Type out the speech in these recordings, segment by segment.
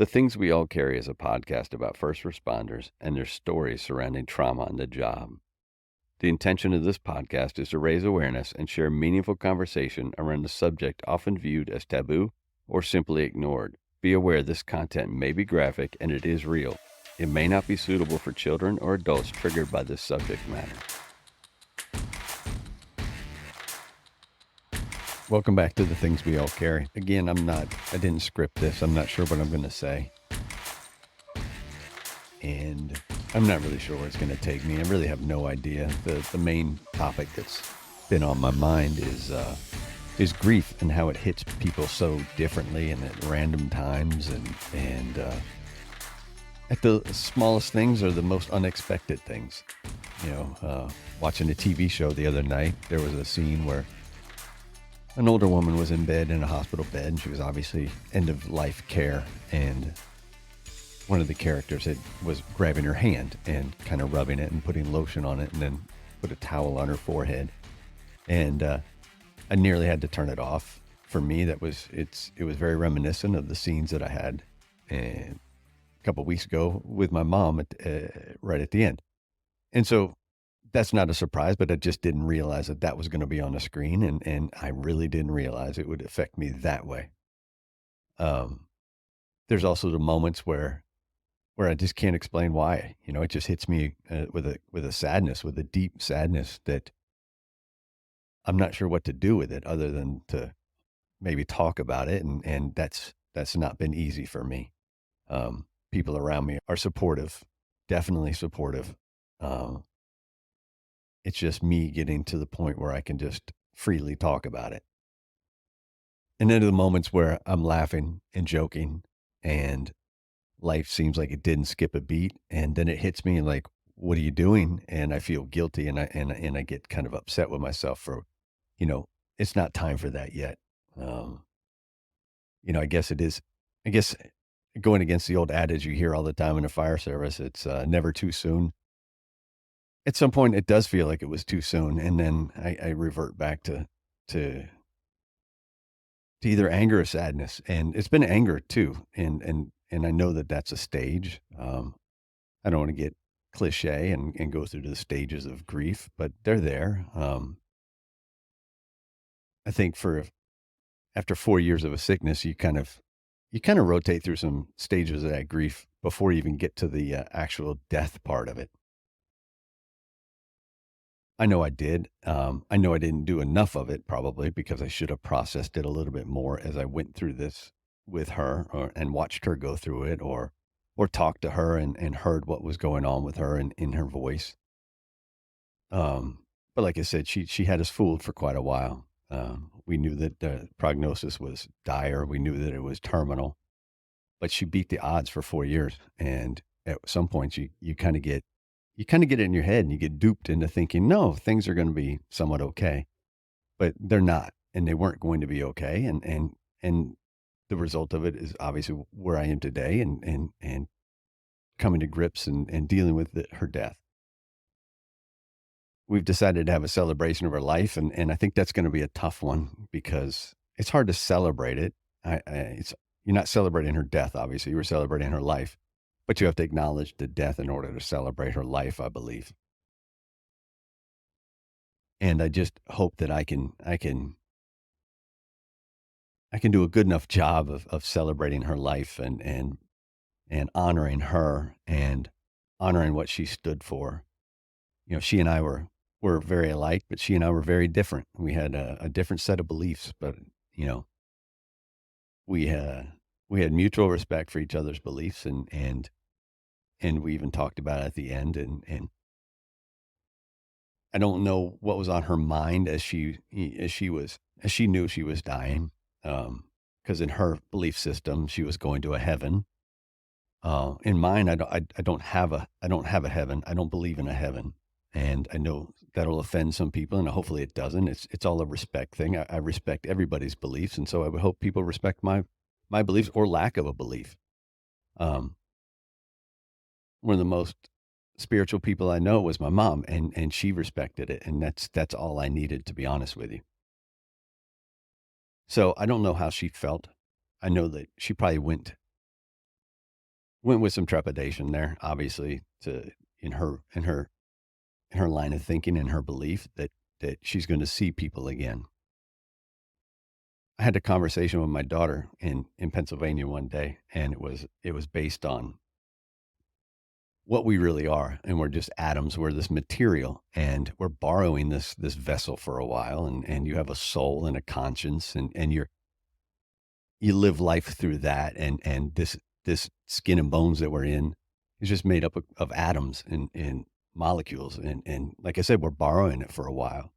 The Things We All Carry is a podcast about first responders and their stories surrounding trauma on the job. The intention of this podcast is to raise awareness and share meaningful conversation around a subject often viewed as taboo or simply ignored. Be aware this content may be graphic and it is real. It may not be suitable for children or adults triggered by this subject matter. Welcome back to The Things We All Carry. Again, I didn't script this. I'm not sure what I'm going to say. And I'm not really sure where it's going to take me. I really have no idea. The main topic that's been on my mind is grief and how it hits people so differently and at random times and at the smallest things or the most unexpected things. Watching a TV show the other night, there was a scene where an older woman was in bed, in a hospital bed, and she was obviously end of life care, and one of the characters was grabbing her hand and kind of rubbing it and putting lotion on it and then put a towel on her forehead. And I nearly had to turn it off. For me, it was very reminiscent of the scenes that I had a couple of weeks ago with my mom right at the end. And so that's not a surprise, but I just didn't realize that was going to be on the screen. And I really didn't realize it would affect me that way. There's also the moments where I just can't explain why. It just hits me with a sadness, with a deep sadness that I'm not sure what to do with it other than to maybe talk about it. And that's not been easy for me. People around me are supportive, definitely supportive. It's just me getting to the point where I can just freely talk about it. And then the moments where I'm laughing and joking and life seems like it didn't skip a beat, and then it hits me like, "What are you doing?" And I feel guilty, and I get kind of upset with myself for, it's not time for that yet. Um, I guess it is. I guess going against the old adage you hear all the time in the fire service, it's never too soon. At some point, it does feel like it was too soon, and then I revert back to to either anger or sadness, and it's been anger too, and I know that that's a stage. I don't want to get cliche and go through the stages of grief, but they're there. I think for after 4 years of a sickness, you kind of rotate through some stages of that grief before you even get to the actual death part of it. I know I did. I know I didn't do enough of it probably because I should have processed it a little bit more as I went through this with her and watched her go through it or talked to her and heard what was going on with her and in her voice. But like I said, she had us fooled for quite a while. We knew that the prognosis was dire. We knew that it was terminal, but she beat the odds for 4 years. And at some point, you kind of get it in your head and you get duped into thinking, no, things are going to be somewhat okay, but they're not, and they weren't going to be okay. And the result of it is obviously where I am today, and coming to grips and dealing with her death. We've decided to have a celebration of her life, and I think that's gonna be a tough one because it's hard to celebrate it. It's you're not celebrating her death, obviously, you were celebrating her life, but you have to acknowledge the death in order to celebrate her life, I believe. And I just hope that I can do a good enough job of celebrating her life and honoring her and honoring what she stood for. She and I were very alike, but she and I were very different. We had a different set of beliefs, but you know, we we had mutual respect for each other's beliefs, and we even talked about it at the end. And I don't know what was on her mind as she knew she was dying, because in her belief system she was going to a heaven. In mine, I don't have a heaven. I don't believe in a heaven. And I know that'll offend some people, and hopefully it doesn't. It's all a respect thing. I respect everybody's beliefs, and so I would hope people respect my beliefs or lack of a belief. Um, One of the most spiritual people I know was my mom, and she respected it, and that's all I needed, to be honest with you. So I don't know how she felt. I know that she probably went Went with some trepidation there, obviously, to in her in her in her line of thinking and her belief that she's going to see people again. I had a conversation with my daughter in Pennsylvania one day, and it was based on what we really are, and we're just atoms. We're this material, and we're borrowing this vessel for a while, and you have a soul and a conscience, and you live life through that, and this skin and bones that we're in is just made up of atoms and molecules, and like I said, we're borrowing it for a while,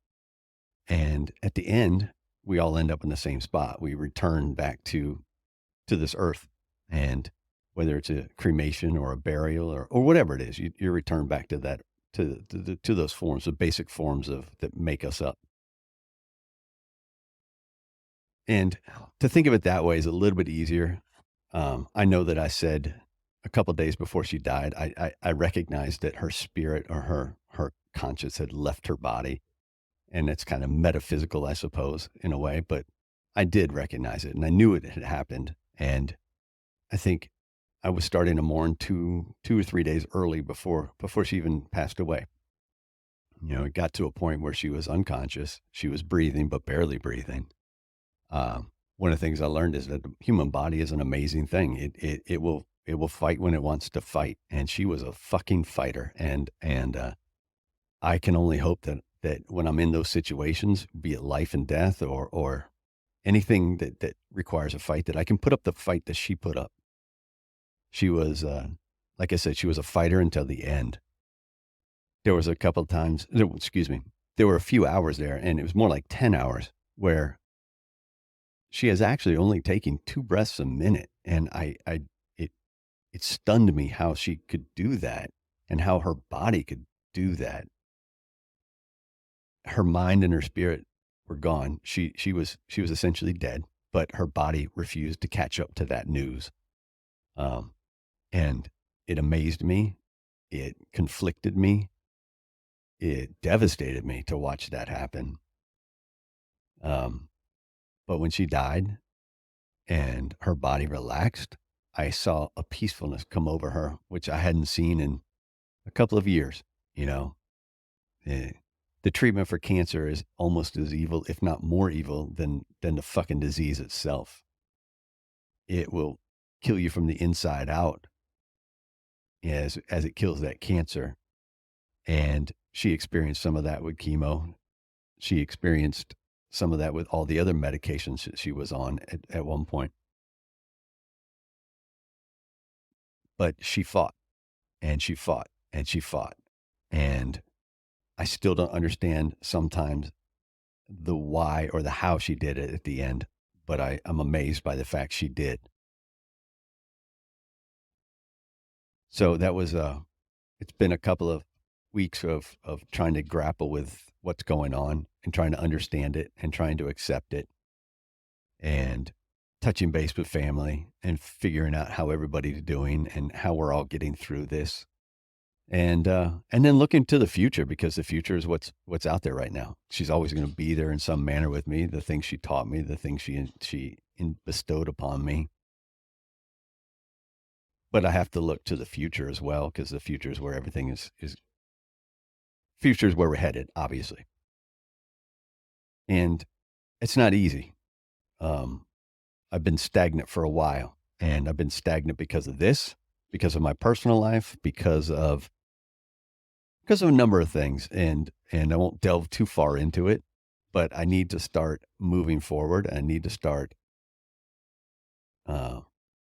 and at the end, we all end up in the same spot. We return back to this earth, and whether it's a cremation or a burial or whatever it is, you return back to that to those forms, the basic forms of that make us up. And to think of it that way is a little bit easier. I know that I said a couple days before she died, I recognized that her spirit or her conscience had left her body, and it's kind of metaphysical, I suppose, in a way. But I did recognize it, and I knew it had happened. And I think I was starting to mourn 2 or 3 days early before she even passed away. It got to a point where she was unconscious. She was breathing, but barely breathing. One of the things I learned is that the human body is an amazing thing. It will fight when it wants to fight, and she was a fucking fighter. And I can only hope that when I'm in those situations, be it life and death or anything that requires a fight, that I can put up the fight that she put up. She was, like I said, she was a fighter until the end. There was a couple of times, no, excuse me, there were a few hours there, and it was more like 10 hours where she is actually only taking 2 breaths a minute. And it, it stunned me how she could do that and how her body could do that. Her mind and her spirit were gone. She was essentially dead, but her body refused to catch up to that news. Um, and it amazed me. It conflicted me. It devastated me to watch that happen. Um, but when she died and her body relaxed, I saw a peacefulness come over her, which I hadn't seen in a couple of years. You know, Eh, the treatment for cancer is almost as evil, if not more evil, than the fucking disease itself. It will kill you from the inside out as it kills that cancer. And she experienced some of that with chemo. She experienced some of that with all the other medications that she was on at one point. But she fought and she fought and she fought. And I still don't understand sometimes the why or the how she did it at the end, but I'm amazed by the fact she did. So that was it's been a couple of weeks of trying to grapple with what's going on and trying to understand it and trying to accept it and touching base with family and figuring out how everybody's doing and how we're all getting through this. And then looking to the future, because the future is what's out there right now. She's always going to be there in some manner with me. The things she taught me, the things she bestowed upon me. But I have to look to the future as well, because the future is where everything is. Future is where we're headed, obviously, and it's not easy. Um, I've been stagnant for a while, and I've been stagnant because of this, because of my personal life, because of a number of things, and I won't delve too far into it, but I need to start moving forward. I need to start uh,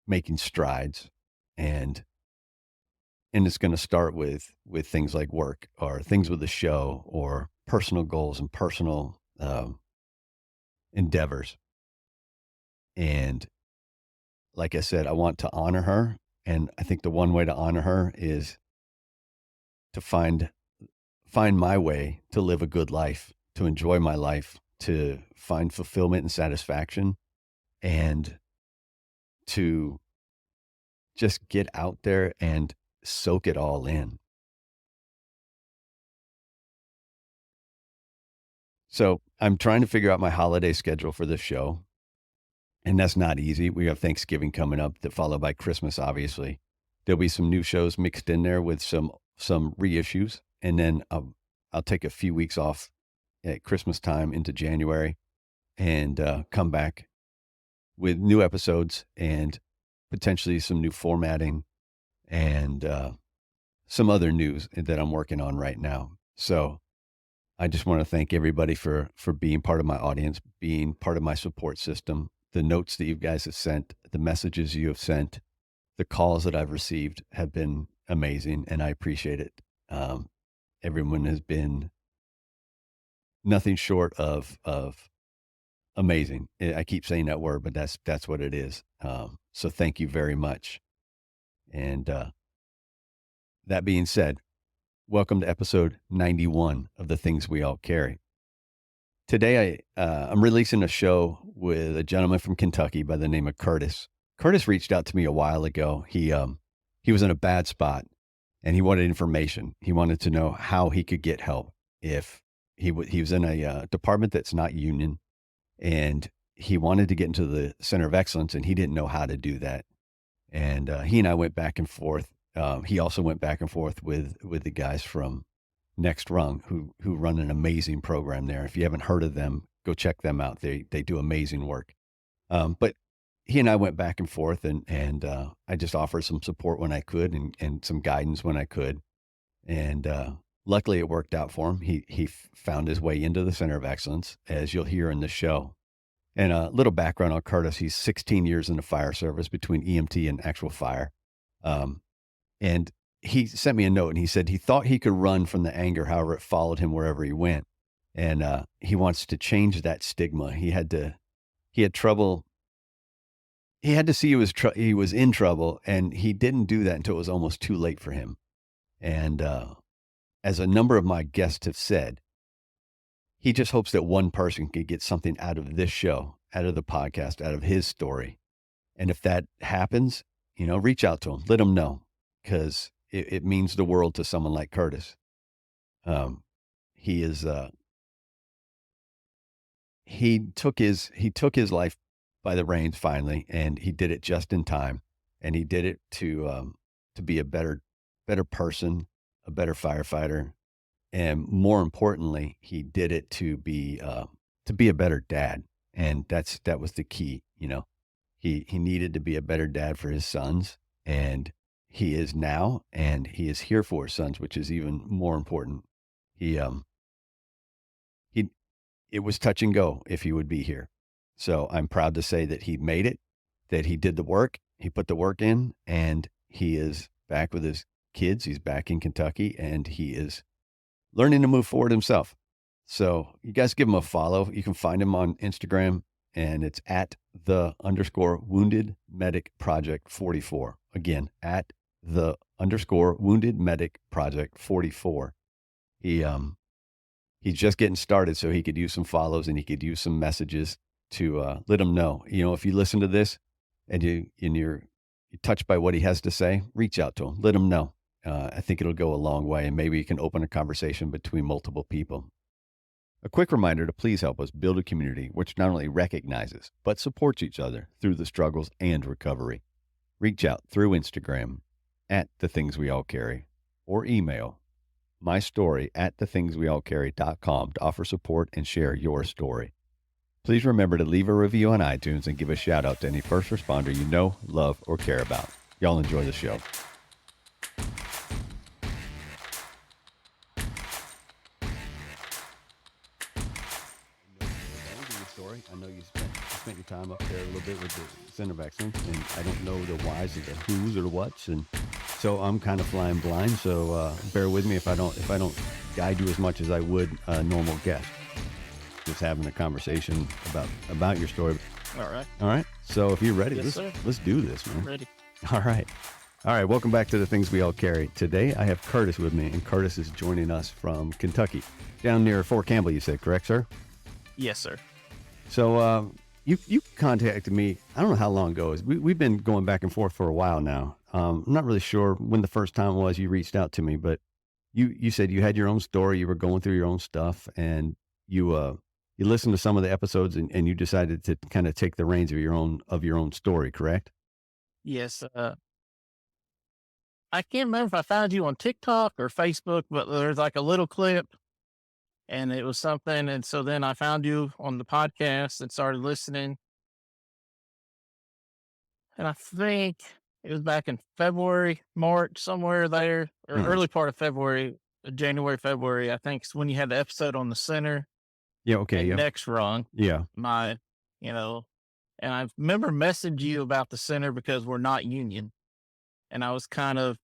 making strides, and it's going to start with things like work or things with the show or personal goals and personal endeavors. And like I said, I want to honor her, and I think the one way to honor her is to find my way to live a good life, to enjoy my life, to find fulfillment and satisfaction, and to just get out there and soak it all in. So I'm trying to figure out my holiday schedule for this show, and that's not easy. We have Thanksgiving coming up, followed by Christmas, obviously. there'll be some new shows mixed in there with some reissues, and then I'll take a few weeks off at Christmas time into January and come back with new episodes and potentially some new formatting and some other news that I'm working on right now. So I just want to thank everybody for being part of my audience, being part of my support system. The notes that you guys have sent, the messages you have sent, the calls that I've received have been amazing, and I appreciate it. Everyone has been nothing short of amazing. I keep saying that word, but that's what it is. So thank you very much. And that being said, welcome to episode 91 of The Things We All Carry. Today, I'm releasing a show with a gentleman from Kentucky by the name of Curtis. Curtis reached out to me a while ago. He was in a bad spot, and he wanted information. He wanted to know how he could get help if he was in a department that's not union, and he wanted to get into the Center of Excellence, and he didn't know how to do that. And he and I went back and forth. He also went back and forth with the guys from Next Rung, who run an amazing program there. If you haven't heard of them, go check them out. They do amazing work. But he and I went back and forth, and I just offered some support when I could, and some guidance when I could. And luckily, it worked out for him. He found his way into the Center of Excellence, as you'll hear in the show. And a little background on Curtis: he's 16 years in the fire service between EMT and actual fire. And he sent me a note, and he said he thought he could run from the anger, however it followed him wherever he went. And he wants to change that stigma. He had trouble. He had to see he was in trouble, and he didn't do that until it was almost too late for him. And as a number of my guests have said, he just hopes that one person could get something out of this show, out of the podcast, out of his story. And if that happens, reach out to him, let him know, because it means the world to someone like Curtis. He is, he took his life by the reins finally, and he did it just in time. And he did it to be a better person, a better firefighter. And more importantly, he did it to be a better dad. And that was the key. He needed to be a better dad for his sons, and he is now, and he is here for his sons, which is even more important. He it was touch and go if he would be here. So I'm proud to say that he made it, that he did the work, he put the work in, and he is back with his kids. He's back in Kentucky, and he is learning to move forward himself. So you guys give him a follow. You can find him on Instagram, and it's at _Wounded Medic Project 44. Again, at _Wounded Medic Project 44. He's just getting started, so he could use some follows, and he could use some messages to let him know. If you listen to this and you're touched by what he has to say, reach out to him, let him know. I think it'll go a long way, and maybe you can open a conversation between multiple people. A quick reminder to please help us build a community which not only recognizes, but supports each other through the struggles and recovery. Reach out through Instagram at The Things We All Carry, or email mystory@thethingsweallcarry.com to offer support and share your story. Please remember to leave a review on iTunes and give a shout out to any first responder you know, love, or care about. Y'all enjoy the show. I know you spent your time up there a little bit with the Center of Excellence, and I don't know the whys or the whos or the whats, and so I'm kind of flying blind. So bear with me if I don't guide you as much as I would a normal guest. Just having a conversation about your story. All right. So if you're ready, yes, let's do this, man. I'm ready. All right. Welcome back to The Things We All Carry. Today I have Curtis with me, and Curtis is joining us from Kentucky, down near Fort Campbell. You said, correct, sir? Yes, sir. So you contacted me, I don't know how long ago. We've been going back and forth for a while now. I'm not really sure when the first time was you reached out to me, but you said you had your own story, you were going through your own stuff, and you listened to some of the episodes, and you decided to kind of take the reins of your own story, correct? Yes. I can't remember if I found you on TikTok or Facebook, but there's like a little clip and it was something. And so then I found you on the podcast and started listening. And I think it was back in February, March, somewhere there, or Uh, early part of February, January, February. I think it's when you had the episode on the center yeah. Okay. and Yeah. Next Rung. Yeah. My, you know, and I remember messaging you about the center because we're not union. And I was kind of,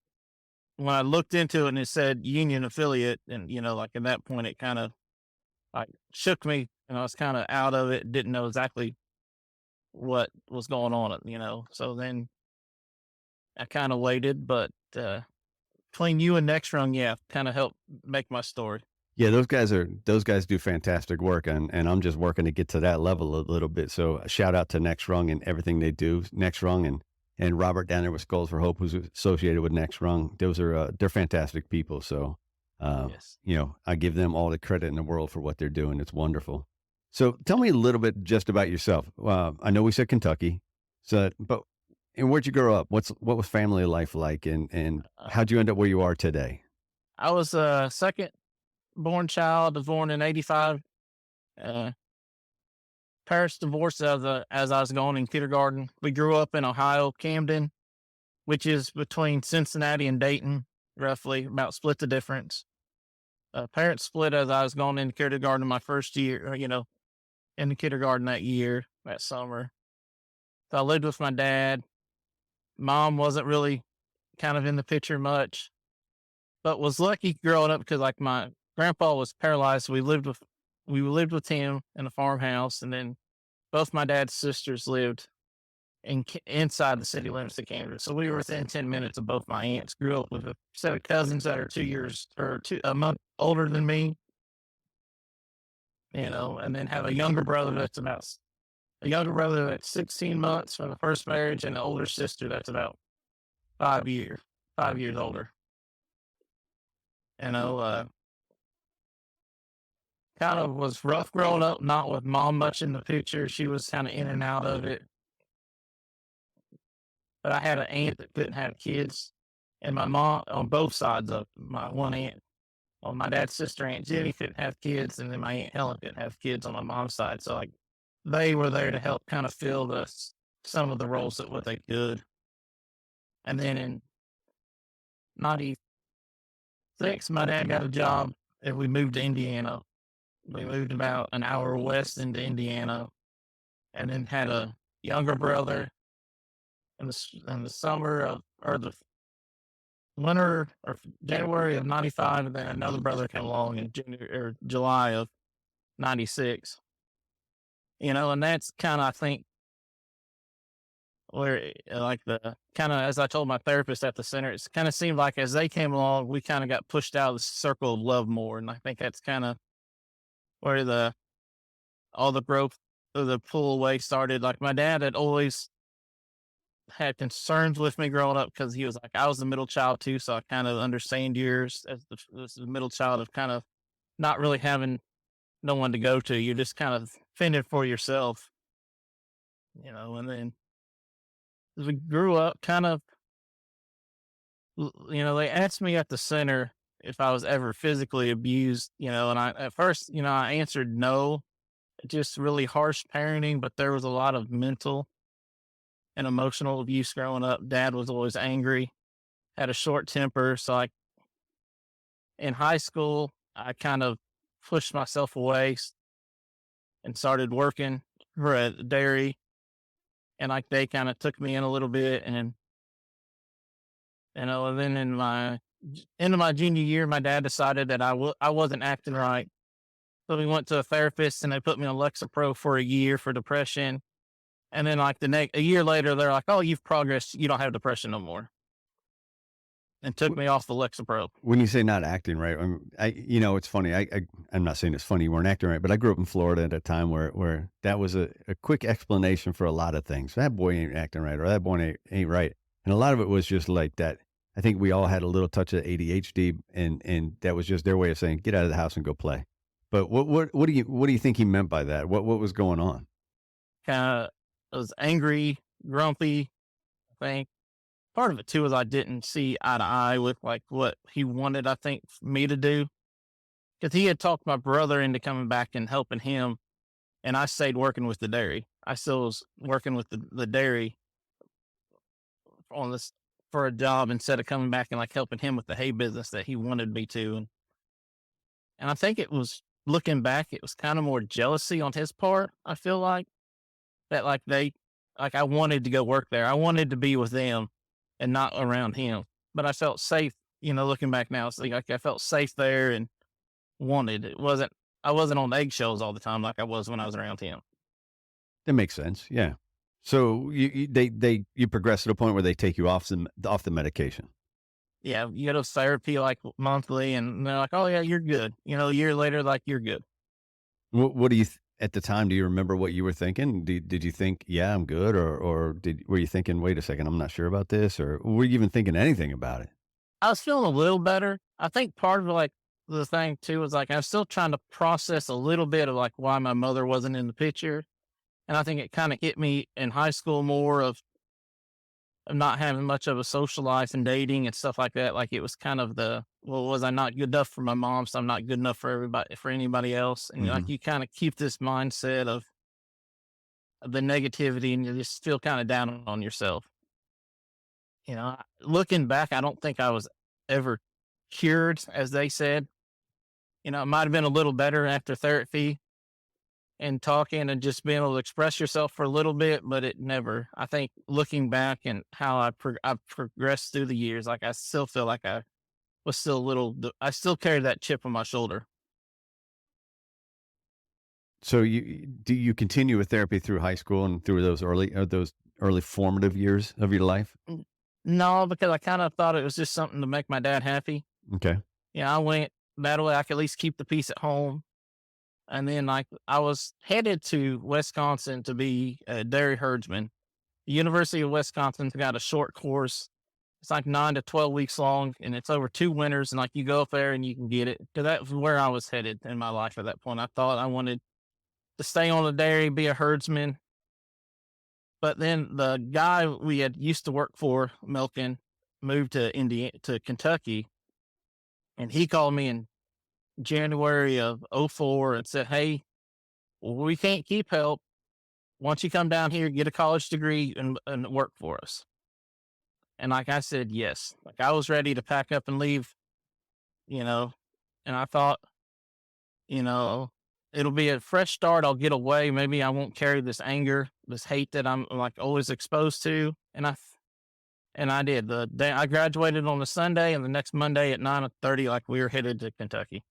when I looked into it and it said union affiliate, and, like at that point, it kind of like shook me and I was kind of out of it, didn't know exactly what was going on. So then I kind of waited, but, between you and Next Rung, yeah, kind of helped make my story. Yeah, those guys do fantastic work, and I'm just working to get to that level a little bit. So a shout out to Next Rung and everything they do. Next Rung and Robert down there with Skulls for Hope, who's associated with Next Rung. Those are they're fantastic people. So Yes. I give them all the credit in the world for what they're doing. It's wonderful. So tell me a little bit just about yourself. I know we said Kentucky, but and where'd you grow up? What was family life like, and Uh, how'd you end up where you are today? I was a second born child, was born in 85. Uh, Parents divorced as I was going in kindergarten. We grew up in Ohio, Camden, which is between Cincinnati and Dayton, roughly about split the difference. Parents split as I was going into kindergarten my first year, in the kindergarten that year, that summer. So I lived with my dad. Mom wasn't really kind of in the picture much, but was lucky growing up because like my grandpa was paralyzed. So we lived with him in a farmhouse, and then both my dad's sisters lived inside the city limits of Kansas. So we were within 10 minutes of both my aunts. Grew up with a set of cousins that are 2 years or a month older than me, and then have a younger brother that's 16 months from the first marriage and an older sister that's about 5 years older. You know, kind of was rough growing up, not with mom much in the picture. She was kind of in and out of it. But I had an aunt that couldn't have kids, and my mom on both sides of my one aunt. On my dad's sister, Aunt Jenny, couldn't have kids, and then my aunt Helen couldn't have kids on my mom's side. So like they were there to help kind of fill some of the roles that what they could. And then in '96, my dad got a job, and we moved to Indiana. We moved about an hour west into Indiana, and then had a younger brother in the summer of or the winter or January of '95, and then another brother came along in January or July of '96. And that's kind of I think where like the kind of as I told my therapist at the center, it's kind of seemed like as they came along, we kind of got pushed out of the circle of love more, and I think that's kind of where the all the growth of the pull away started. Like my dad had always had concerns with me growing up because he was like, I was the middle child too. So I kind of understand yours as the middle child of kind of not really having no one to go to. You're just kind of fending for yourself, and then as we grew up, kind of, they asked me at the center if I was ever physically abused, and at first, I answered no, just really harsh parenting, but there was a lot of mental and emotional abuse growing up. Dad was always angry, had a short temper. So in high school, I kind of pushed myself away and started working for a dairy. And like they kind of took me in a little bit. And then in my end of my junior year, my dad decided that I wasn't acting right. So we went to a therapist and they put me on Lexapro for a year for depression. And then like a year later, they're like, "Oh, you've progressed. You don't have depression no more," and took me off the Lexapro. When you say not acting right, it's funny. I'm not saying it's funny you weren't acting right, but I grew up in Florida at a time where that was a quick explanation for a lot of things. That boy ain't acting right, or that boy ain't right, and a lot of it was just like that. I think we all had a little touch of ADHD, and that was just their way of saying get out of the house and go play. But what do you think he meant by that? What was going on? Kind of was angry, grumpy, I think. part of it too is I didn't see eye to eye with like what he wanted, I think, me to do. Because he had talked my brother into coming back and helping him, and I stayed working with the dairy. I still was working with the dairy on this for a job instead of coming back and like helping him with the hay business that he wanted me to. And I think it was looking back, it was kind of more jealousy on his part. I feel like that, like I wanted to go work there. I wanted to be with them and not around him. But I felt safe, looking back now. It's like I felt safe there and wanted. I wasn't on eggshells all the time like I was when I was around him. That makes sense. Yeah. So you progress to the point where they take you off the medication. Yeah, you go to therapy like monthly, and they're like, "Oh yeah, you're good." A year later, like you're good. What do you at the time? Do you remember what you were thinking? Did you think, yeah, I'm good, or were you thinking, wait a second, I'm not sure about this, or were you even thinking anything about it? I was feeling a little better. I think part of like the thing too was like I was still trying to process a little bit of like why my mother wasn't in the picture, and I think it kind of hit me in high school more of not having much of a social life and dating and stuff like that. Like it was kind of well, was I not good enough for my mom? So I'm not good enough for anybody else. And like Hmm. you kind of keep this mindset of the negativity and you just feel kind of down on yourself. Looking back, I don't think I was ever cured, as they said. It might have been a little better after therapy and talking and just being able to express yourself for a little bit, but it never. I think looking back and how I've progressed through the years, like I still feel like I was still a little. I still carry that chip on my shoulder. So do you continue with therapy through high school and through those early formative years of your life? N- No, because I kind of thought it was just something to make my dad happy. Okay. I went that way. I could at least keep the peace at home. And then, like, I was headed to Wisconsin to be a dairy herdsman. The University of Wisconsin's got a short course. It's like 9 to 12 weeks long, and it's over 2 winters. And like, you go up there and you can get it. Because that was where I was headed in my life at that point. I thought I wanted to stay on the dairy, be a herdsman. But then the guy we had used to work for milking moved to Kentucky, and he called me in January of '04 and said, "Hey, we can't keep help. Why don't you come down here, get a college degree, and work for us?" And like I said, yes. Like I was ready to pack up and leave, you know. And I thought, you know, it'll be a fresh start. I'll get away. Maybe I won't carry this anger, this hate that I'm like always exposed to. And I did. The day I graduated on a Sunday, and the next Monday at 9:30, like we were headed to Kentucky.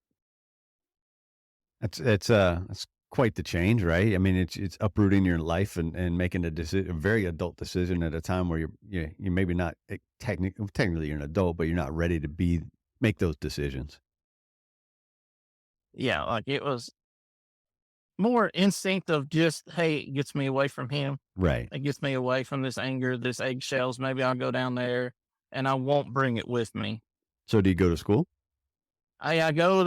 It's quite the change, right? I mean, it's uprooting your life and making a very adult decision at a time where you're maybe not technically you're an adult, but you're not ready to make those decisions. Yeah, like it was more instinct of just, hey, it gets me away from him. Right. It gets me away from this anger, this eggshells. Maybe I'll go down there and I won't bring it with me. So do you go to school? I go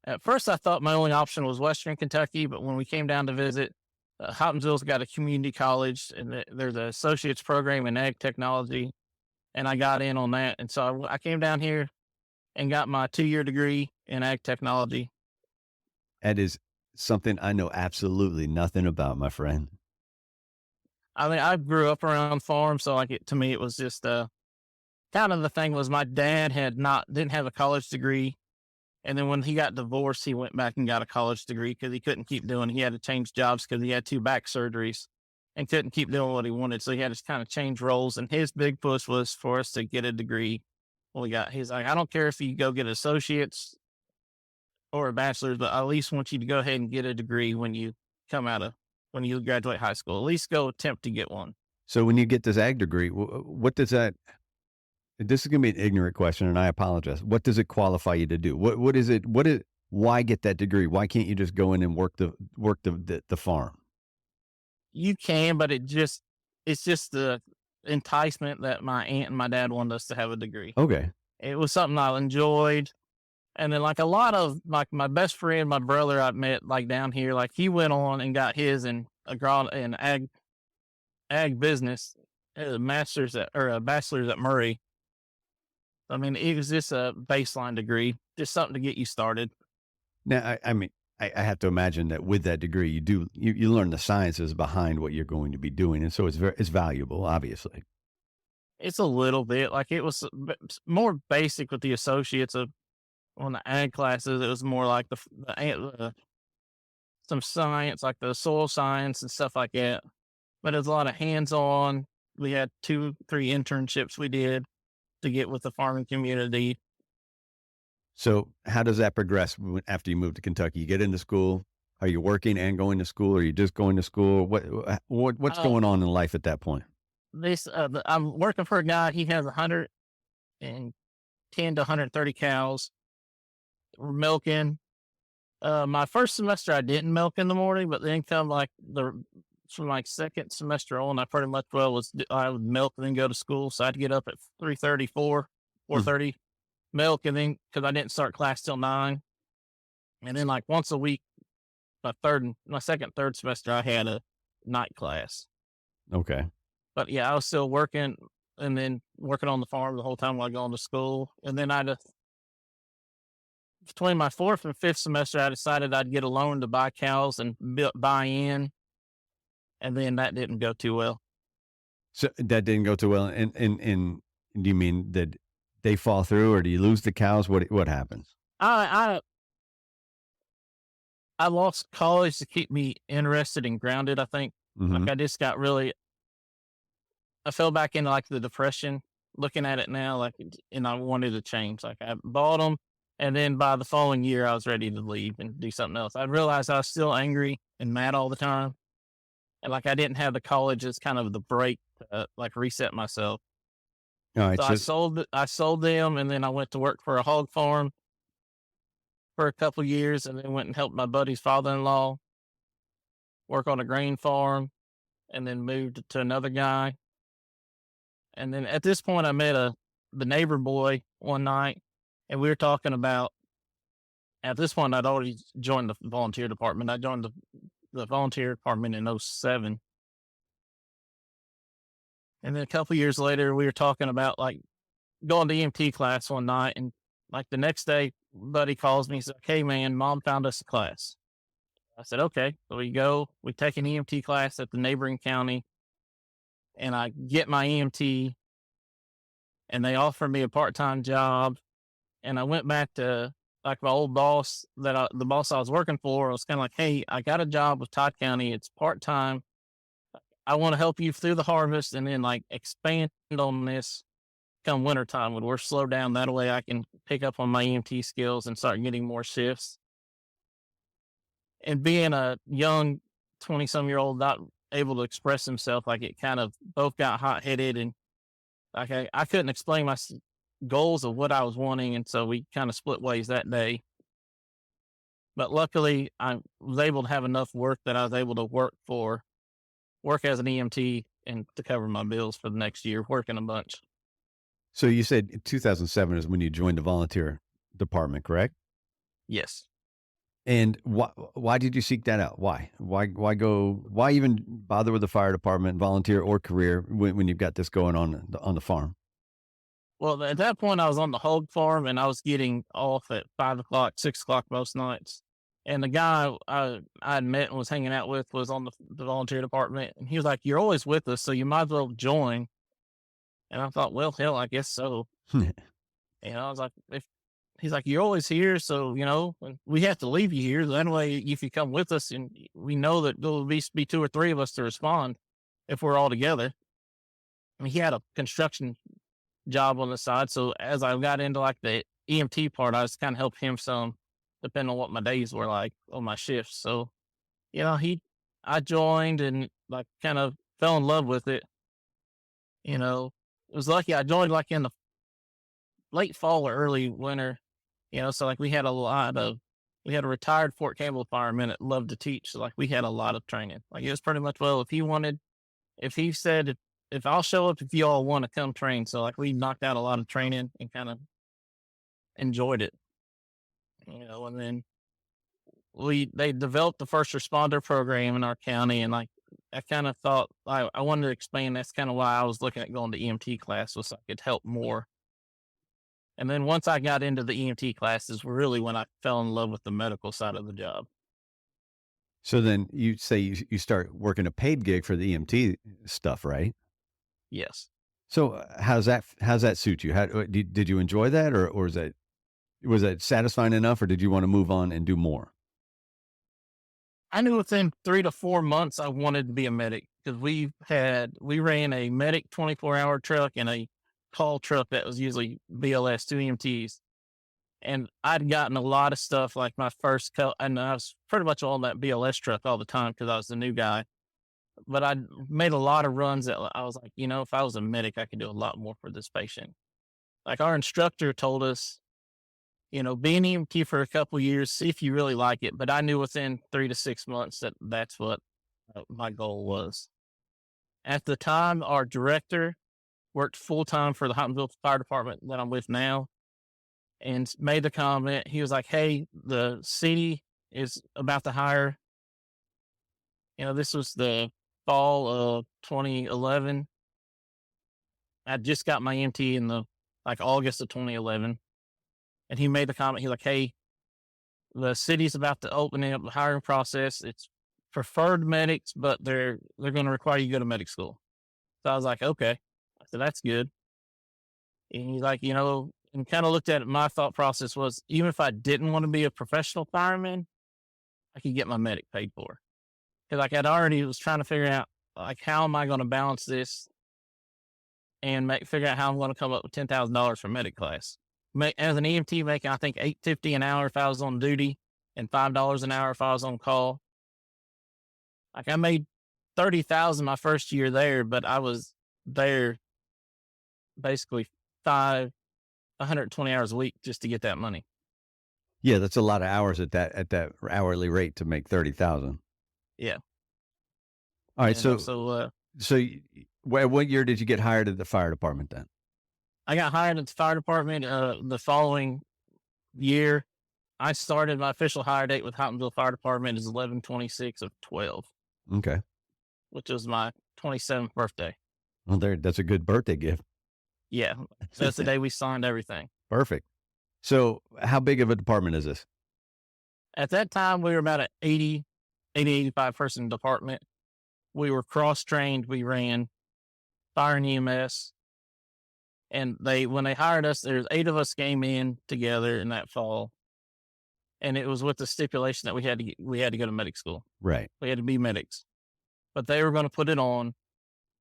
at first I thought my only option was Western Kentucky, but when we came down to visit, Hopkinsville's got a community college and there's an associate's program in ag technology. And I got in on that. And so I came down here and got my 2-year degree in ag technology. That is something I know absolutely nothing about, my friend. I mean, I grew up around farms. So like to me, it was just, kind of the thing was my dad didn't have a college degree. And then when he got divorced, he went back and got a college degree because he couldn't keep doing. He had to change jobs because he had 2 back surgeries and couldn't keep doing what he wanted. So he had to kind of change roles. And his big push was for us to get a degree. Well, he's like, I don't care if you go get associates or a bachelor's, but I at least want you to go ahead and get a degree when you graduate high school. At least go attempt to get one. So when you get this ag degree, what does that? This is going to be an ignorant question, and I apologize. What does it qualify you to do? What is it? Why get that degree? Why can't you just go in and work the farm? You can, but it's just the enticement that my aunt and my dad wanted us to have a degree. Okay. It was something I enjoyed. And then like a lot of like my best friend, my brother I met like down here, like he went on and got his in ag business. a master's at, or a bachelor's at Murray. I mean, it was just a baseline degree, just something to get you started. Now, I mean, I have to imagine that with that degree, you learn the sciences behind what you're going to be doing, and so it's valuable, obviously. It's a little bit like it was more basic with the associates of on the ag classes. It was more like some science, like the soil science and stuff like that. But it was a lot of hands on. We had 2, 3 internships we did to get with the farming community. So, how does that progress after you move to Kentucky? You get into school. Are you working and going to school, or are you just going to school? What's Uh, going on in life at that point? I'm working for a guy. He has 110 to 130 cows. We're milking. My first semester, I didn't milk in the morning, but then come like from like second semester on, I pretty much I would milk and then go to school. So I'd get up at 3:30, 4:30, milk, and then because I didn't start class till 9, and then like once a week, my second, third semester, I had a night class. Okay. But yeah, I was still working and then working on the farm the whole time while going to school. And then between my fourth and fifth semester, I decided I'd get a loan to buy cows and buy in. And then that didn't go too well. So that didn't go too well. And do you mean that they fall through, or do you lose the cows? What happens? I, I lost college to keep me interested and grounded. I think Hmm. like I just got really, I fell back into like the depression looking at it now, and I wanted to change. Like I bought them. And then by the following year, I was ready to leave and do something else. I realized I was still angry and mad all the time. And like I didn't have the college as kind of the break to like reset myself. All right. So So I sold them, and then I went to work for a hog farm for a couple years, and then went and helped my buddy's father-in-law work on a grain farm, and then moved to another guy. And then at this point, I met the neighbor boy one night, and we were talking about. At this point, I'd already joined the volunteer department. I joined the volunteer department in '07, and then a couple years later, we were talking about like going to EMT class one night, and like the next day, buddy calls me. He's like, "Hey man, mom found us a class." I said, "Okay." So we go. We take an EMT class at the neighboring county, and I get my EMT, and they offer me a part-time job. And I went back to like my old boss the boss I was working for. I was kind of like, "Hey, I got a job with Todd County. It's part-time. I want to help you through the harvest, and then like expand on this come wintertime when we're slowed down. That way I can pick up on my EMT skills and start getting more shifts." And being a young 20 some year old not able to express himself, like it kind of both got hot headed, and like I couldn't explain my goals of what I was wanting. And so we kind of split ways that day. But luckily I was able to have enough work that I was able to work as an EMT and to cover my bills for the next year, working a bunch. so you said in 2007 is when you joined the volunteer department, correct? Yes. And why did you seek that out? Why go? Why even bother with the fire department, volunteer or career when you've got this going on the farm? Well, at that point, I was on the hog farm and I was getting off at 5 o'clock, 6 o'clock most nights. And the guy I had met and was hanging out with was on the volunteer department. And he was like, "You're always with us, so you might as well join." And I thought, well, hell, I guess so. And I was like, if he's like, "You're always here, so when we have to leave you here. That way, if you come with us, and we know that there'll be 2 or 3 of us to respond if we're all together." I mean, he had a construction job on the side, so as I got into like the EMT part, I was kind of helping him some, depending on what my days were like on my shifts. So I joined and like kind of fell in love with it. It was lucky I joined like in the late fall or early winter. So like we had a retired Fort Campbell fireman that loved to teach. So like we had a lot of training. Like it was pretty much, well, if he said, if I'll show up if you all want to come train. So like we knocked out a lot of training and kind of enjoyed it. And then they developed the first responder program in our county, and like I kind of thought I wanted to explain that's kind of why I was looking at going to EMT class was so I could help more. And then once I got into the EMT classes, were really when I fell in love with the medical side of the job. So then you say you start working a paid gig for the EMT stuff, right? Yes. So how's that suit you? Did you enjoy that, or was that satisfying enough, or did you want to move on and do more? I knew within 3 to 4 months I wanted to be a medic because we ran a medic 24-hour truck and a call truck that was usually BLS 2 EMTs. And I'd gotten a lot of stuff like my first and I was pretty much on that BLS truck all the time because I was the new guy. But I made a lot of runs that I was like, if I was a medic, I could do a lot more for this patient. Like our instructor told us, be an EMT for a couple years, see if you really like it. But I knew within 3 to 6 months that that's what my goal was. At the time, our director worked full time for the Hopkinsville Fire Department that I'm with now and made the comment. He was like, hey, the city is about to hire. This was the fall of 2011. I just got my EMT in the like August of 2011. And he made the comment. He's like, hey, the city's about to open up the hiring process. It's preferred medics, but they're going to require you to go to medic school. So I was like, okay. I said, that's good. And he's like, and kind of looked at it. My thought process was, even if I didn't want to be a professional fireman, I could get my medic paid for. Because like I'd already was trying to figure out, like, how am I going to balance this and figure out how I'm going to come up with $10,000 for medic class. As an EMT, making I think $8.50 an hour if I was on duty, and $5 an hour if I was on call. Like I made $30,000 my first year there, but I was there basically 120 hours a week just to get that money. Yeah, that's a lot of hours at that hourly rate to make 30,000. Yeah. All right, what year did you get hired at the fire department then? I got hired at the fire department the following year. I started my official hire date with Hopkinsville Fire Department is 11/26 of 12. Okay. Which was my 27th birthday. Well, that's a good birthday gift. Yeah. That's the day we signed everything. Perfect. So how big of a department is this? At that time, we were about an 85 person department. We were cross-trained. We ran fire and EMS. And when they hired us, there's 8 of us came in together in that fall. And it was with the stipulation that we had to go to medic school. Right. We had to be medics. But they were going to put it on.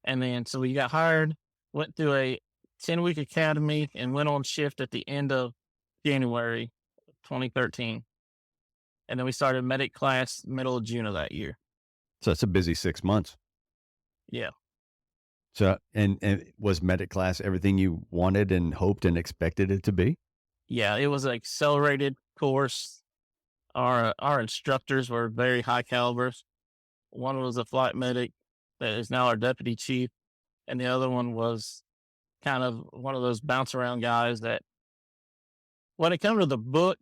And then, so we got hired, went through a 10-week academy, and went on shift at the end of January 2013. And then we started medic class middle of June of that year. So it's a busy 6 months. Yeah. So, and was medic class everything you wanted and hoped and expected it to be? Yeah, it was an accelerated course. Our instructors were very high calibers. One was a flight medic that is now our deputy chief, and the other one was kind of one of those bounce around guys that, when it comes to the book,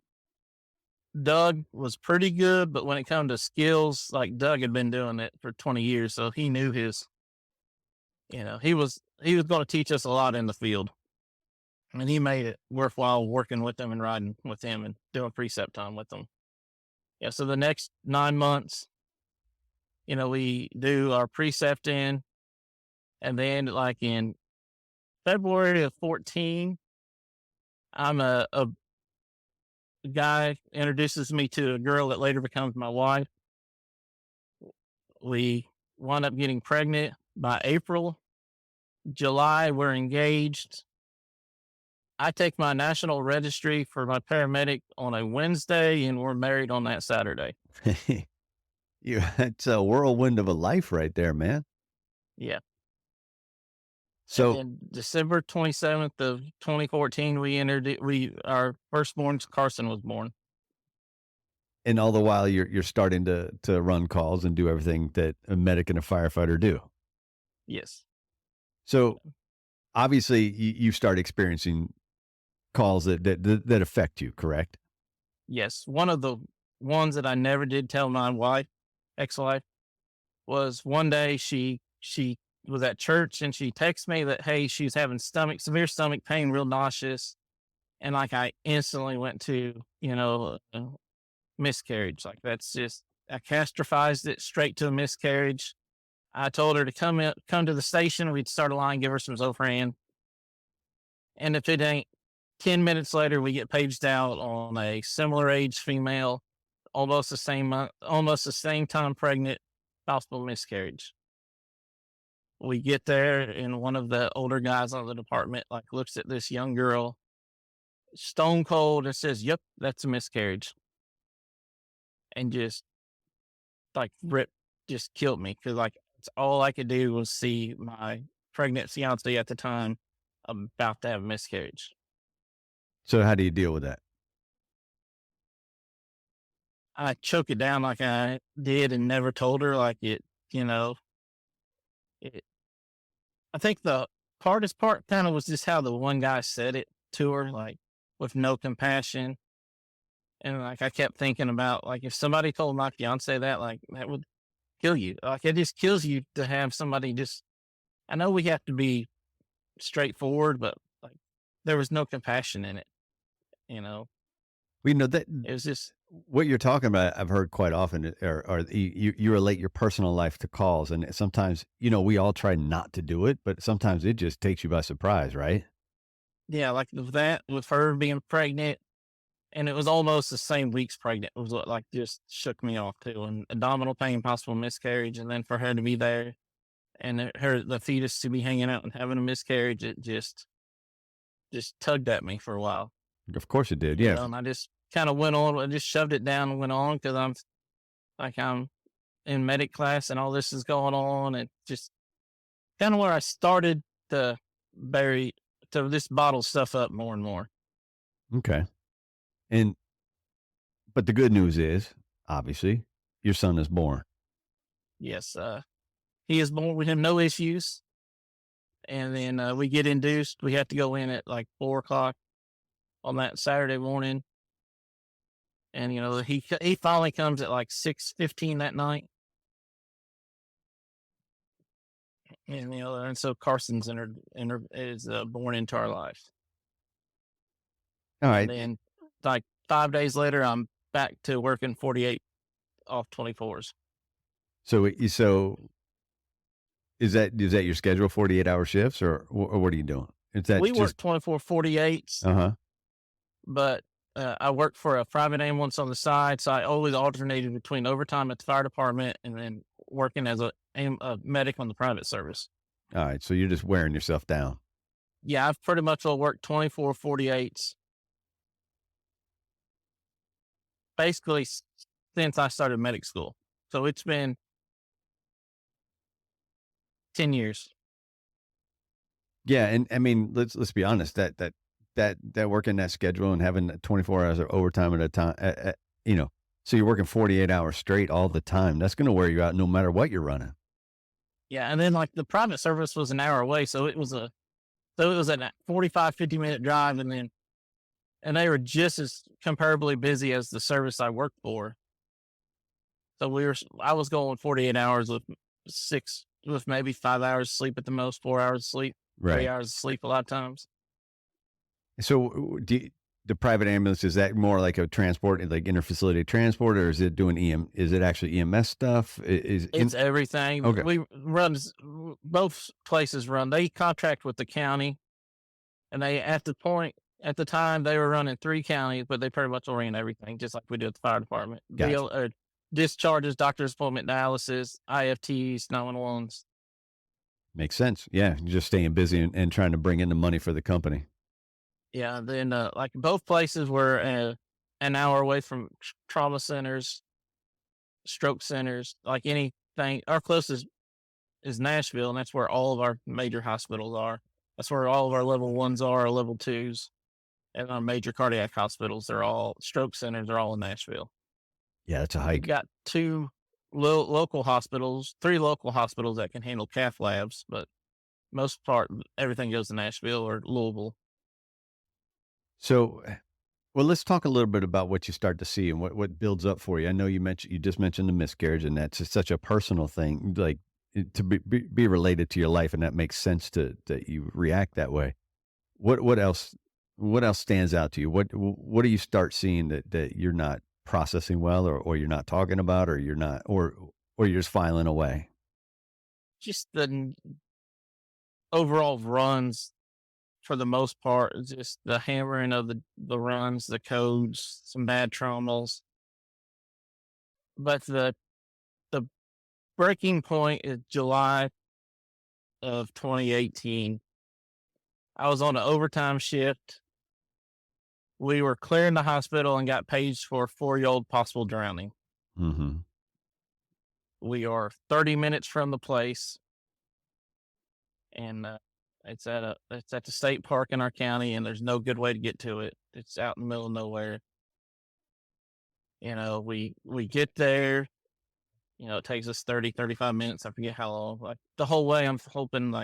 Doug was pretty good, but when it comes to skills, like Doug had been doing it for 20 years, so he knew his. He was going to teach us a lot in the field, and he made it worthwhile working with them and riding with him and doing precept time with them. Yeah. So the next 9 months, we do our precepting, and then like in February of 14, I'm a guy introduces me to a girl that later becomes my wife. We wound up getting pregnant by April. July, we're engaged. I take my national registry for my paramedic on a Wednesday, and we're married on that Saturday. It's a whirlwind of a life right there, man. Yeah. So in December 27th of 2014, our firstborn Carson was born. And all the while you're starting to run calls and do everything that a medic and a firefighter do. Yes. So obviously you start experiencing calls that affect you, correct? Yes. One of the ones that I never did tell my ex-wife, was one day she was at church and she texted me that, hey, she's having severe stomach pain, real nauseous, and like I instantly went to, miscarriage. Like that's just, I catastrophized it straight to a miscarriage. I told her to come to the station. We'd start a line, give her some Zofran, and if it ain't 10 minutes later, we get paged out on a similar age female, almost the same month, almost the same time pregnant, possible miscarriage. We get there, and one of the older guys on the department like looks at this young girl, stone cold, and says, "Yep, that's a miscarriage," and just like rip, just killed me because like it's all I could do was see my pregnant fiance at the time about to have a miscarriage. So how do you deal with that? I choke it down like I did and never told her. Like you know, it, I think the hardest part kind of was just how the one guy said it to her, like with no compassion. And like I kept thinking about like if somebody told my fiance that, like that would kill you. Like it just kills you to have somebody just. I know we have to be straightforward, but like there was no compassion in it. You know, Well, that it was just what you're talking about, I've heard quite often, or you relate your personal life to calls, and sometimes we all try not to do it, but sometimes it just takes you by surprise, right? yeah, like with that, with her being pregnant, and it was almost the same week's pregnant. It was what like just shook me off too, and abdominal pain, possible miscarriage, and then for her to be there and the fetus to be hanging out and having a miscarriage, it just tugged at me for a while, Of course it did. Yeah. and I just kind of went on, I just shoved it down and went on because I'm in medic class and all this is going on, and just kind of where I started to bury to this bottle stuff up more and more. Okay. And but the good news is, obviously, your son is born. Yes, he is born with him, no issues, and then we get induced. We have to go in at like 4 o'clock on that Saturday morning, and he finally comes at like 6:15 that night, and and so Carson's is born into our life, All and right. then like 5 days later, I'm back to working 48 off 24s. So is that your schedule, 48-hour shifts, or what are you doing? Is that We just work 24 48s, uh-huh. but I work for a private ambulance on the side, so I always alternated between overtime at the fire department and then working as a medic on the private service. All right. So you're just wearing yourself down. Yeah, I've pretty much all worked 24 48s basically since I started medic school. So it's been 10 years. Yeah, and I mean, let's be honest, that working that schedule and having that 24 hours of overtime at a time, so you're working 48 hours straight all the time. That's going to wear you out no matter what you're running. Yeah, and then like the private service was an hour away, so it was a 45 50 minute drive, and they were just as comparably busy as the service I worked for. So I was going 48 hours with maybe 5 hours sleep at the most, 4 hours sleep, three Right. hours sleep a lot of times. So the private ambulance, is that more like a transport, like interfacility transport, or is it doing is it actually EMS stuff? It's everything. Okay. Both places run. They contract with the county, and they at the time they were running 3 counties, but they pretty much ran everything, just like we do at the fire department. Gotcha. Discharges, doctor's appointment dialysis, IFTs, 911s. Makes sense. Yeah, you're just staying busy and trying to bring in the money for the company. Yeah, then like both places were an hour away from trauma centers, stroke centers, like anything. Our closest is Nashville, and that's where all of our major hospitals are. That's where all of our level ones are, our level twos, and our major cardiac hospitals. They're all stroke centers. They're all in Nashville. Yeah, that's a We've hike. got three local hospitals that can handle cath labs, but most part everything goes to Nashville or Louisville. So Well, let's talk a little bit about what you start to see and what builds up for you. I know you just mentioned the miscarriage, and that's just such a personal thing, like to be related to your life, and that makes sense to that you react that way. What else? What else stands out to you? What do you start seeing that you're not processing well, or you're not talking about, or you're not, or you're just filing away? Just the overall runs for the most part, just the hammering of the runs, the codes, some bad traumas. But the breaking point is July of 2018. I was on an overtime shift. We were clearing the hospital and got paged for a 4-year-old possible drowning. Hmm. We are 30 minutes from the place, and it's at the state park in our county, and there's no good way to get to it. It's out in the middle of nowhere. We get there. It takes us 30, 35 minutes. I forget how long. Like the whole way, I'm hoping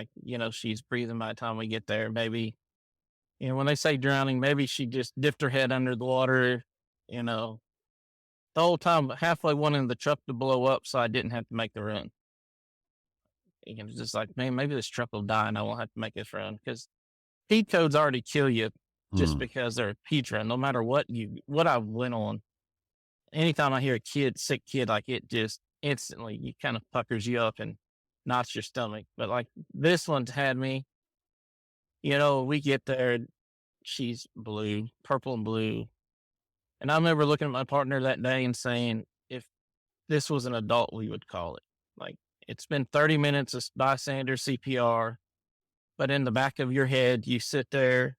she's breathing by the time we get there. Maybe when they say drowning, maybe she just dipped her head under the water. You know, the whole time, halfway wanting the truck to blow up so I didn't have to make the run. It's just like, man, maybe this truck will die and I won't have to make this run because speed codes already kill you just Mm. because they're a speed run. No matter what I went on, anytime I hear a sick kid, like it just instantly, you kind of puckers you up and knots your stomach. But like this one's had me, we get there, she's blue, purple and blue. And I remember looking at my partner that day and saying, if this was an adult, we would call it. Like it's been 30 minutes of bystander CPR, but in the back of your head, you sit there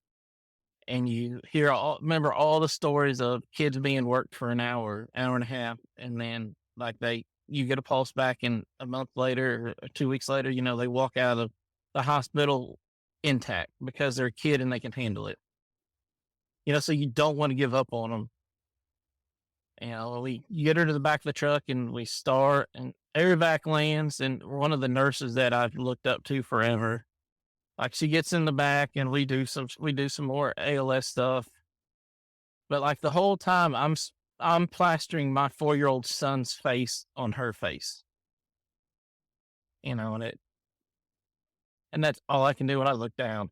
and you remember all the stories of kids being worked for an hour, hour and a half, and then like you get a pulse back, and a month later or 2 weeks later, they walk out of the hospital intact because they're a kid and they can handle it. So you don't want to give up on them. We get her to the back of the truck and we start, and airvac lands, and one of the nurses that I've looked up to forever, like she gets in the back and we do some more ALS stuff. But like the whole time I'm plastering my 4-year-old son's face on her face, and that's all I can do when I look down.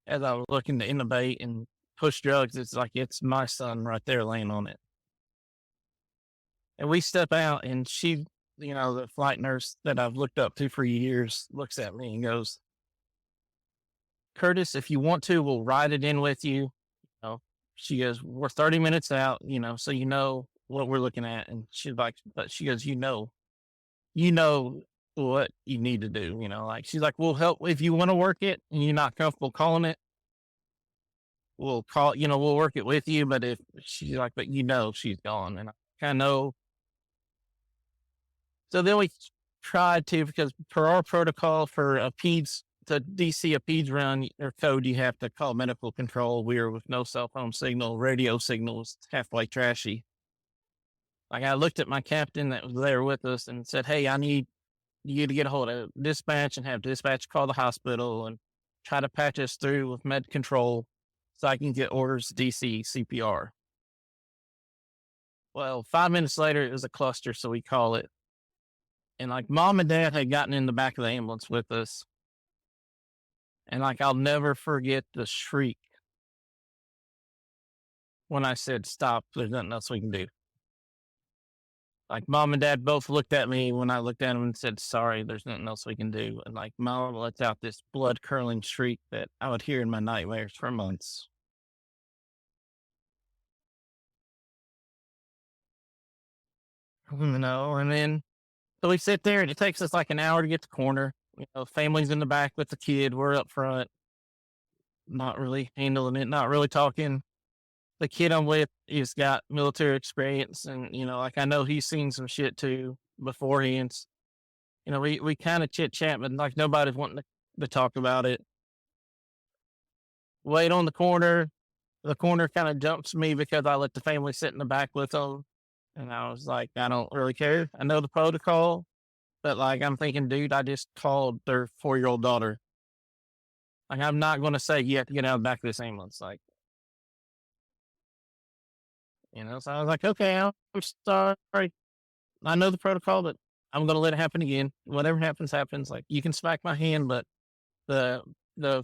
As I was looking to intubate and push drugs, it's like it's my son right there laying on it. And we step out, and she, the flight nurse that I've looked up to for years, looks at me and goes, "Curtis, if you want to, we'll ride it in with you." know, she goes, "We're 30 minutes out, so you know what we're looking at." And she's like, but she goes, you know what you need to do, like she's like, "We'll help if you want to work it and you're not comfortable calling it, we'll work it with you." But if she's like, but she's gone. And I kind of know. So then we tried to, because per our protocol for a PEDS, to DC a PEDS run or code, you have to call medical control. We were with no cell phone signal, radio signal was halfway trashy. Like I looked at my captain that was there with us and said, "Hey, I need you to get a hold of dispatch and have dispatch call the hospital and try to patch us through with med control so I can get orders to DC CPR." Well, 5 minutes later, it was a cluster, so we call it. And like mom and dad had gotten in the back of the ambulance with us. And like I'll never forget the shriek when I said, "Stop, there's nothing else we can do." Like mom and dad both looked at me when I looked at them and said, "Sorry, there's nothing else we can do." And like mom lets out this blood curdling shriek that I would hear in my nightmares for months. And then so we sit there and it takes us like an hour to get to the corner. Family's in the back with the kid. We're up front, not really handling it, not really talking. The kid I'm with, he's got military experience, and like I know he's seen some shit too beforehand. We kind of chit chat, but like nobody's wanting to talk about it. Wait on the corner. The corner kind of jumps me because I let the family sit in the back with them. And I was like, I don't really care. I know the protocol, but like I'm thinking, dude, I just called their 4-year-old daughter. Like I'm not going to say you have to get out of the back of this ambulance. Like So I was like, okay, I'm sorry. I know the protocol, but I'm going to let it happen again. Whatever happens, happens. Like, you can smack my hand, but the, the,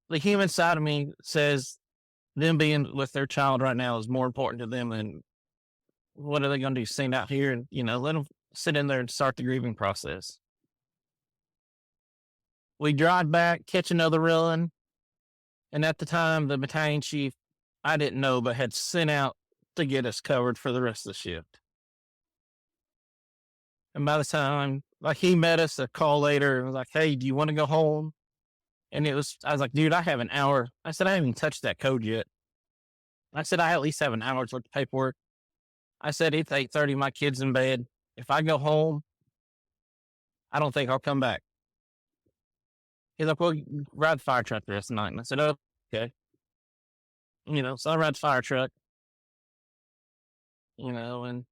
the human side of me says them being with their child right now is more important to them than what are they going to do? Stand out here and, let them sit in there and start the grieving process. We drive back, catch another run. And at the time, the battalion chief, I didn't know, but had sent out to get us covered for the rest of the shift. And by the time, like, he met us a call later and was like, hey, do you want to go home? And I was like, dude, I have an hour. I said, I haven't even touched that code yet. I said, I at least have an hour's worth of paperwork. I said, it's 8:30, my kid's in bed. If I go home, I don't think I'll come back. He's like, well, you ride the fire truck the rest of the night. And I said, oh, okay. So I ride the fire truck, and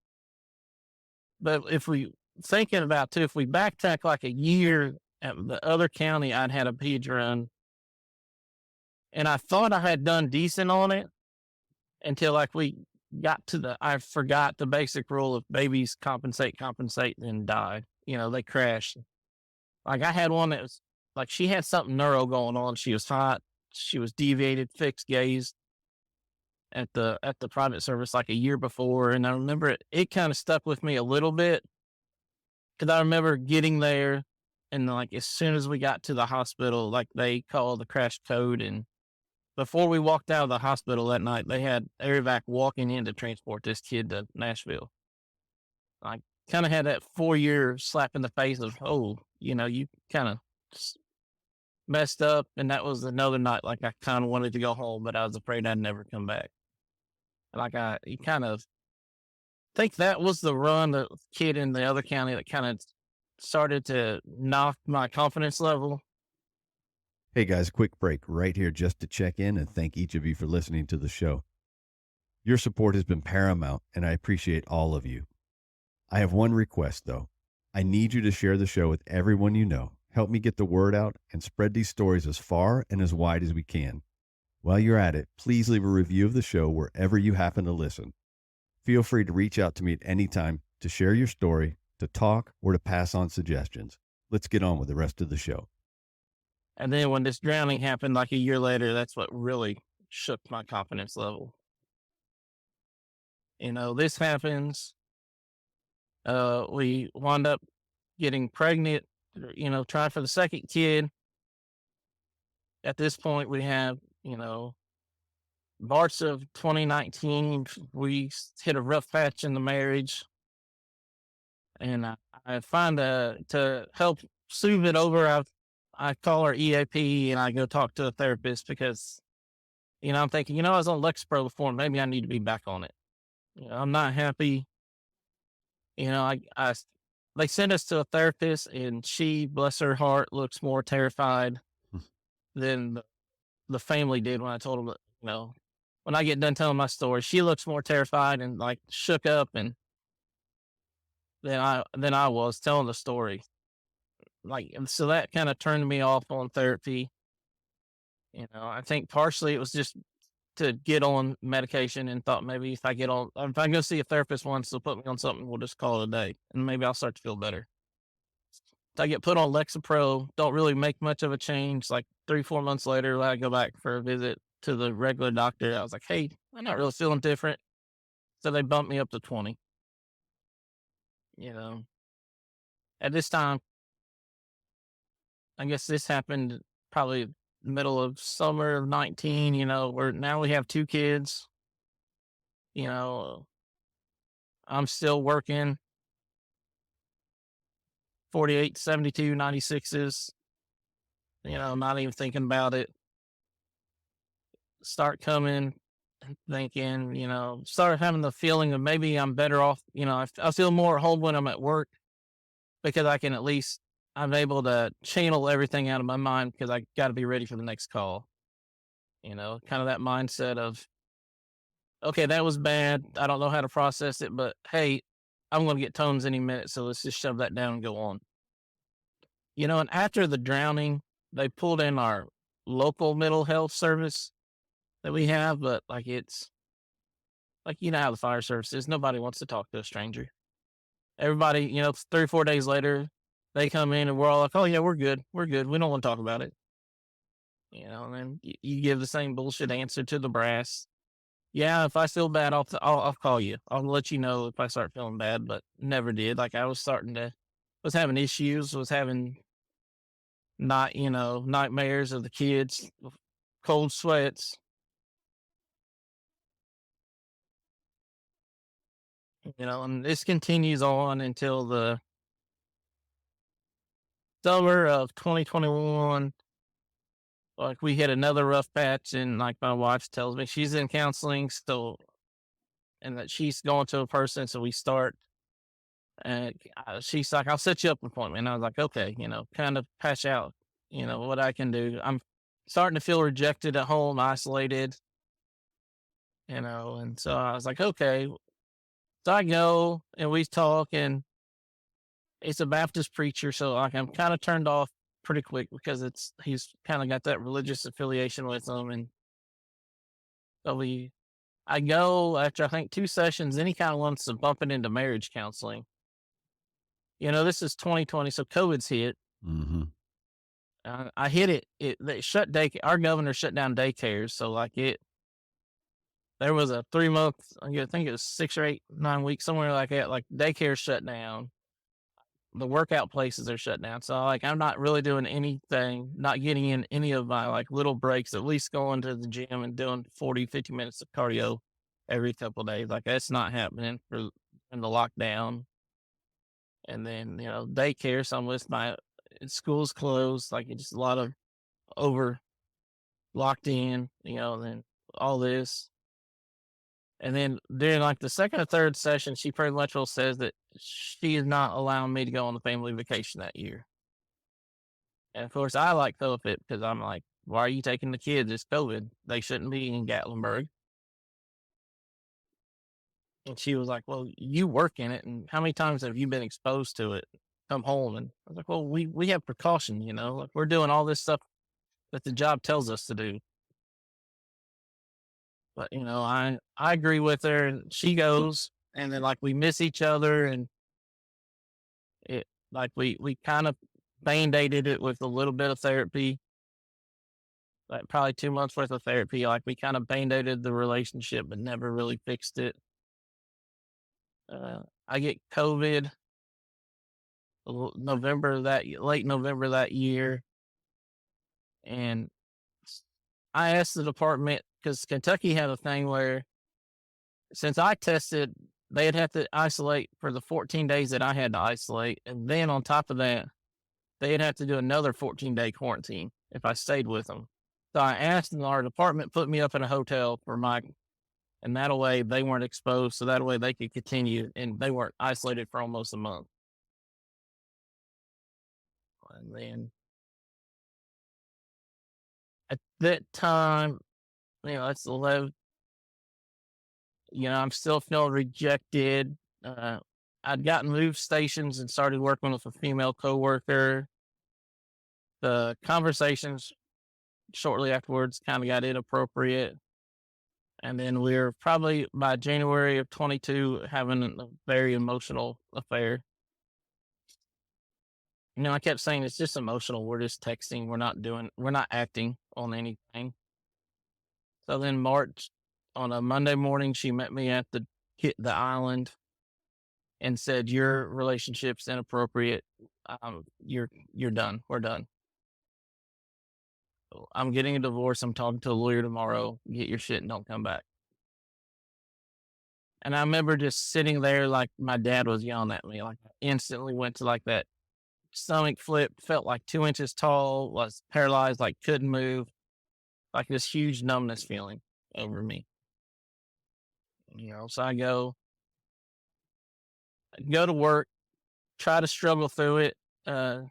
but if we thinking about too, if we backtrack like a year at the other county, I'd had a page run, and I thought I had done decent on it until like we got to I forgot the basic rule of babies compensate, and die. They crash. Like, I had one that was like, she had something neuro going on. She was hot. She was deviated, fixed gaze at the private service like a year before. And I remember it kind of stuck with me a little bit because I remember getting there and like as soon as we got to the hospital, like they called the crash code. And before we walked out of the hospital that night, they had air walking in to transport this kid to Nashville. I kind of had that 4-year slap in the face of, oh, you kind of messed up. And that was another night, like, I kind of wanted to go home, but I was afraid I'd never come back. Like, you kind of think that was the run, the kid in the other county that kind of started to knock my confidence level. Hey guys, quick break right here just to check in and thank each of you for listening to the show. Your support has been paramount, and I appreciate all of you. I have one request, though. I need you to share the show with everyone you know. Help me get the word out and spread these stories as far and as wide as we can. While you're at it, please leave a review of the show wherever you happen to listen. Feel free to reach out to me at any time to share your story, to talk, or to pass on suggestions. Let's get on with the rest of the show. And then when this drowning happened like a year later, that's what really shook my confidence level. This happens. We wound up getting pregnant, trying for the second kid. At this point, we have, March of 2019, we hit a rough patch in the marriage. And I find to help soothe it over, I call her EAP and I go talk to a therapist because, I'm thinking, I was on Lexapro before, maybe I need to be back on it. I'm not happy. They sent us to a therapist and she, bless her heart, looks more terrified than the family did when I told them that, when I get done telling my story, she looks more terrified and like shook up and than I was telling the story. Like, and so that kind of turned me off on therapy. I think partially it was just to get on medication and thought maybe if I go see a therapist once, they'll put me on something, we'll just call it a day and maybe I'll start to feel better. So I get put on Lexapro, don't really make much of a change. Like 3-4 months later, I go back for a visit to the regular doctor. I was like, hey, I'm not really feeling different. So they bumped me up to 20. At this time, I guess this happened probably middle of summer of 19, where now we have 2 kids. I'm still working 48, 72, 96s, not even thinking about it. Start coming, thinking, start having the feeling of maybe I'm better off. I feel more at home when I'm at work because I can at least, I'm able to channel everything out of my mind because I got to be ready for the next call. Kind of that mindset of, okay, that was bad. I don't know how to process it, but hey, I'm going to get tones any minute. So let's just shove that down and go on. And after the drowning, they pulled in our local mental health service that we have, but like like, you know how the fire service is. Nobody wants to talk to a stranger. Everybody, 3 or 4 days later, they come in and we're all like, "Oh, yeah, we're good. We're good. We don't want to talk about it." And then you give the same bullshit answer to the brass. Yeah, if I feel bad, I'll call you. I'll let you know if I start feeling bad, but never did. Like I was starting to was having issues, was having not, nightmares of the kids, cold sweats, and this continues on until the summer of 2021. Like we hit another rough patch, and like my wife tells me she's in counseling, so and that she's going to a person, so we start. And she's like, "I'll set you up an appointment." And I was like, "Okay," kind of patch out, what I can do. I'm starting to feel rejected at home, isolated, and so I was like, "Okay." So I go and we talk, and it's a Baptist preacher, so like I'm kind of turned off pretty quick because he's kind of got that religious affiliation with him, and so I go after I think 2 sessions, then he kind of wants to bump it into marriage counseling. This is 2020, so COVID's hit. Mm-hmm. I hit it. They shut our governor shut down daycares, so like there was a 3 month, I think it was 6 or 8, 9 weeks, somewhere like that. Like daycare shut down, the workout places are shut down. So like I'm not really doing anything, not getting in any of my like little breaks. At least going to the gym and doing 40, 50 minutes of cardio every couple of days. Like that's not happening in the lockdown. And then daycare. So I'm with my school's closed. Like it's just a lot of over locked in, then all this. And then during like the second or third session, she pretty much will says that she is not allowing me to go on the family vacation that year. And of course, I like throw a fit because I'm like, why are you taking the kids? It's COVID. They shouldn't be in Gatlinburg. And she was like, well, you work in it. And how many times have you been exposed to it? Come home. And I was like, well, we have precaution, like we're doing all this stuff that the job tells us to do. But I agree with her. And she goes, and then like we miss each other, and it like we kind of band-aided it with a little bit of therapy, like probably 2 months worth of therapy. Like we kind of band-aided the relationship, but never really fixed it. I get COVID late November that year, and I asked the department because Kentucky had a thing where since I tested, they'd have to isolate for the 14 days that I had to isolate. And then on top of that, they'd have to do another 14-day quarantine if I stayed with them. So I asked, and our department put me up in a hotel and that way they weren't exposed. So that way they could continue and they weren't isolated for almost a month. And then at that time, that's 11, I'm still feeling rejected. Uh, I'd gotten moved stations and started working with a female coworker. The conversations shortly afterwards kind of got inappropriate. And then we were probably by January of 22 having a very emotional affair. I kept saying it's just emotional. We're just texting. We're not acting on anything. So then March, on a Monday morning, she met me at the island and said, "Your relationship's inappropriate. You're done. We're done. I'm getting a divorce. I'm talking to a lawyer tomorrow. Get your shit and don't come back." And I remember just sitting there like my dad was yelling at me. Like I instantly went to like that stomach flip, felt like 2 inches tall, was paralyzed, like couldn't move, like this huge numbness feeling over me. So I go to work, try to struggle through it. Uh,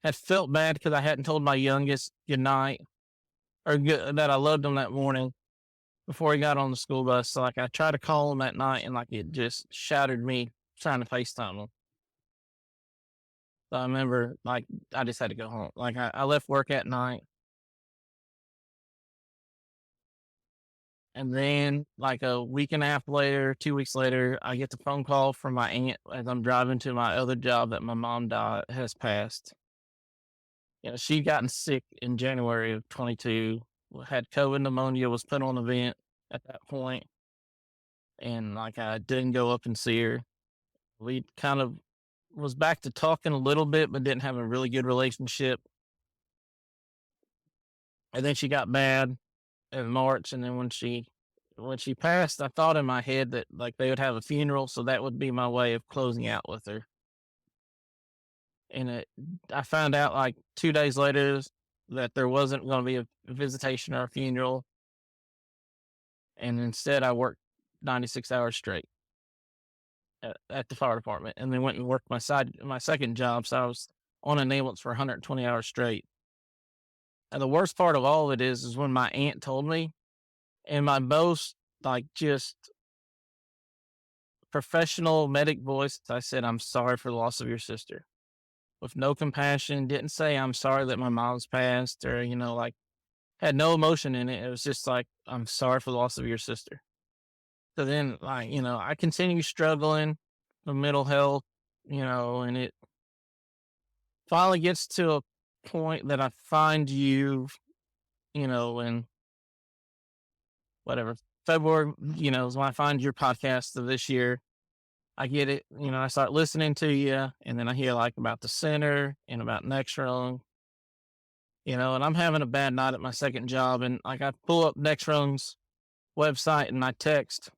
had felt bad because I hadn't told my youngest good night that I loved him that morning before he got on the school bus. So like I tried to call him that night and like it just shattered me trying to FaceTime him. So I remember like I just had to go home. Like I left work at night. And then, like a week and a half later, 2 weeks later, I get the phone call from my aunt as I'm driving to my other job that my mom died has passed. She'd gotten sick in January of 22, had COVID pneumonia, was put on a vent at that point, and like I didn't go up and see her. We kind of was back to talking a little bit, but didn't have a really good relationship. And then she got bad in March, and then when she passed, I thought in my head that like they would have a funeral, so that would be my way of closing out with her. And I found out like 2 days later that there wasn't going to be a visitation or a funeral, and instead I worked 96 hours straight at the fire department, and then went and worked my second job. So I was on an ambulance for 120 hours straight. And the worst part of all of it is when my aunt told me, in my most like just professional medic voice, I said, "I'm sorry for the loss of your sister." With no compassion, didn't say I'm sorry that my mom's passed or, like had no emotion in it. It was just like, "I'm sorry for the loss of your sister." So then, like, I continue struggling with mental health, and it finally gets to a point that I find you, in whatever February, is when I find your podcast of this year. I get it, I start listening to you, and then I hear like about the center and about Next Rung, and I'm having a bad night at my second job, and like I pull up Next Rung's website and I text,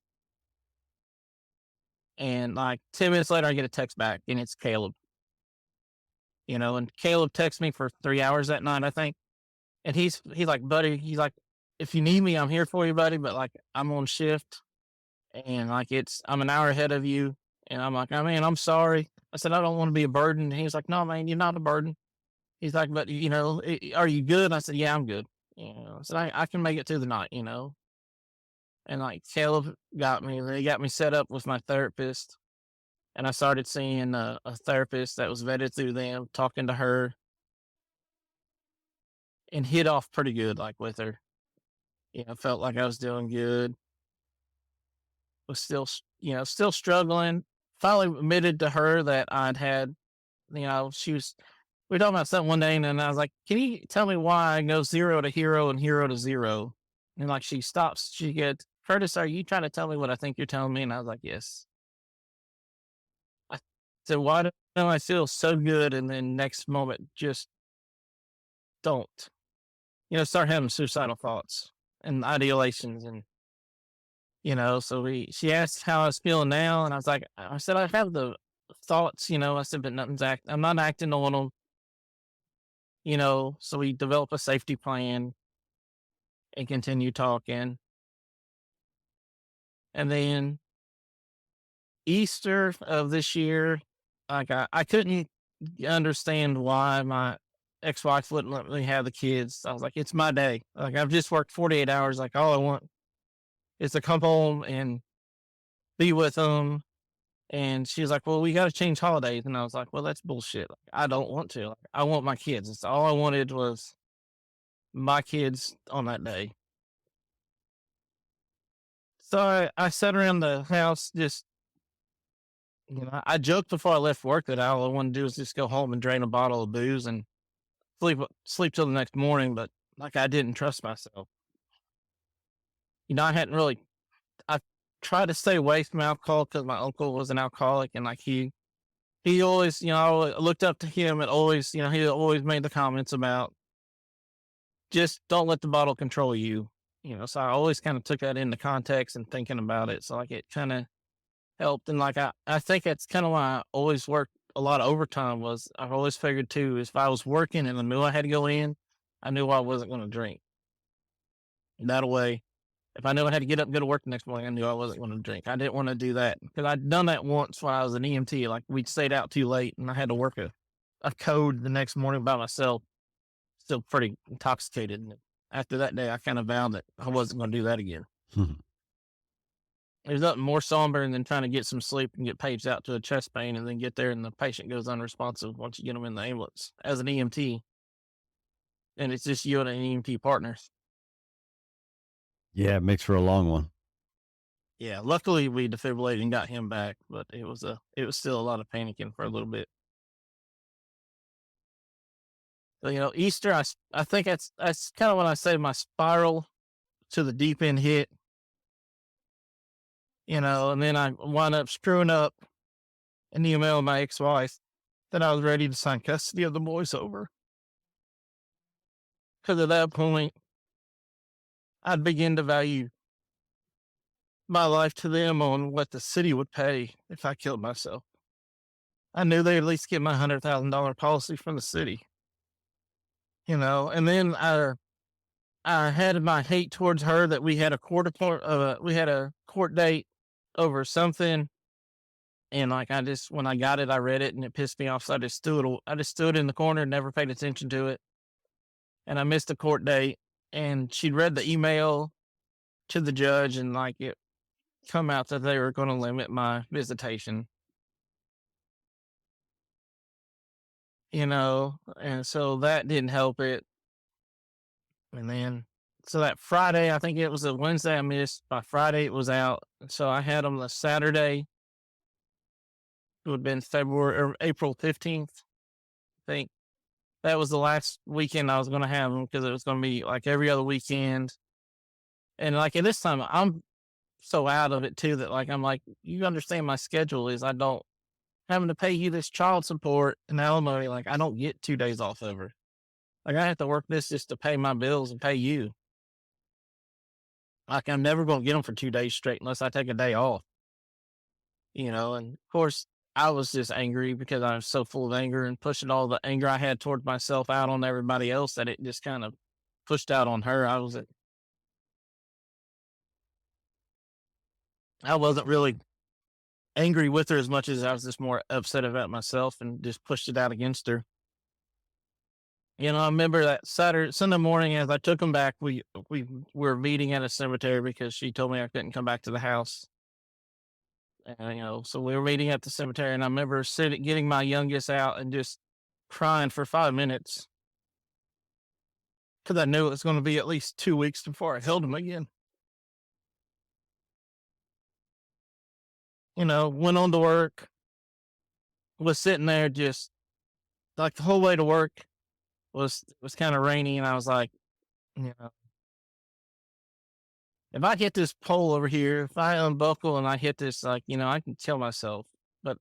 and like 10 minutes later I get a text back, and it's Caleb, and Caleb texts me for 3 hours that night, I think, and he's like, "Buddy," he's like, "if you need me, I'm here for you, buddy, but like I'm on shift, and like I'm an hour ahead of you," and I'm like, "I mean, I'm sorry." I said, "I don't want to be a burden." And he was like, "No, man, you're not a burden." He's like, "But are you good?" I said, "Yeah, I'm good." I said, I can make it through the night. And like Caleb they got me set up with my therapist, and I started seeing a therapist that was vetted through them, talking to her, and hit off pretty good, like with her. Felt like I was doing good, was still struggling. Finally admitted to her that I'd had, we were talking about something one day, and then I was like, "Can you tell me why I go zero to hero and hero to zero?" And like she stops, she gets, "Curtis, are you trying to tell me what I think you're telling me?" And I was like, "Yes." I said, "Why do I feel so good, and then next moment just don't?" Start having suicidal thoughts and ideations, and so she asked how I was feeling now, and I said, "I have the thoughts," I said, "but I'm not acting on them." So we develop a safety plan and continue talking. And then Easter of this year, like I couldn't understand why my ex-wife wouldn't let me have the kids. I was like, "It's my day. Like I've just worked 48 hours. Like all I want is to come home and be with them." And she was like, "Well, we got to change holidays." And I was like, "Well, that's bullshit. Like, I don't want to. Like, I want my kids. It's all I wanted was my kids on that day." So I sat around the house just, I joked before I left work that all I want to do is just go home and drain a bottle of booze and sleep till the next morning. But like I didn't trust myself. I hadn't really. I tried to stay away from alcohol because my uncle was an alcoholic, and like he always, I looked up to him, and always, he always made the comments about just don't let the bottle control you. So I always kind of took that into context and thinking about it. So like it kind of helped. And like I think that's kind of why I always worked a lot of overtime. Was I've always figured too, is if I was working and I knew I had to go in, I knew I wasn't going to drink. And that way, if I knew I had to get up and go to work the next morning, I knew I wasn't going to drink. I didn't want to do that because I'd done that once when I was an EMT. Like we'd stayed out too late and I had to work a code the next morning by myself, still pretty intoxicated. And after that day, I kind of vowed that I wasn't going to do that again. There's nothing more somber than trying to get some sleep and get paged out to a chest pain and then get there and the patient goes unresponsive once you get them in the ambulance as an EMT. And it's just you and an EMT partners. Yeah, it makes for a long one. Yeah, luckily we defibrillated and got him back, but it was still a lot of panicking for a little bit. So, Easter, I think that's kind of when I say my spiral to the deep end hit, and then I wound up screwing up an email my ex-wife that I was ready to sign custody of the boys over. Because at that point, I'd begin to value my life to them on what the city would pay if I killed myself. I knew they'd at least get my $100,000 policy from the city, and then I had my hate towards her that we had a court date over something. And like when I got it, I read it and it pissed me off. So I just stood in the corner and never paid attention to it. And I missed the court date. And she'd read the email to the judge, and like it come out that they were going to limit my visitation, and so that didn't help it. And then, so that Friday, I think it was a Wednesday I missed. By Friday, it was out. So I had them the Saturday. It would have been February or April 15th, I think. That was the last weekend I was going to have them because it was going to be like every other weekend. And like at this time, I'm so out of it too that like, I'm like, you understand my schedule is I don't having to pay you this child support and alimony. Like I don't get 2 days off over. Like I have to work this just to pay my bills and pay you. Like I'm never going to get them for 2 days straight unless I take a day off, and of course I was just angry because I was so full of anger and pushing all the anger I had towards myself out on everybody else that it just kind of pushed out on her. I wasn't really angry with her as much as I was just more upset about myself and just pushed it out against her. I remember that Sunday morning as I took him back, we were meeting at a cemetery because she told me I couldn't come back to the house. And, so we were meeting at the cemetery, and I remember getting my youngest out and just crying for 5 minutes because I knew it was going to be at least 2 weeks before I held him again. Went on to work, was sitting there just like the whole way to work was kind of rainy, and I was like, you know, if I hit this pole over here, if I unbuckle and I hit this, like, I can kill myself. But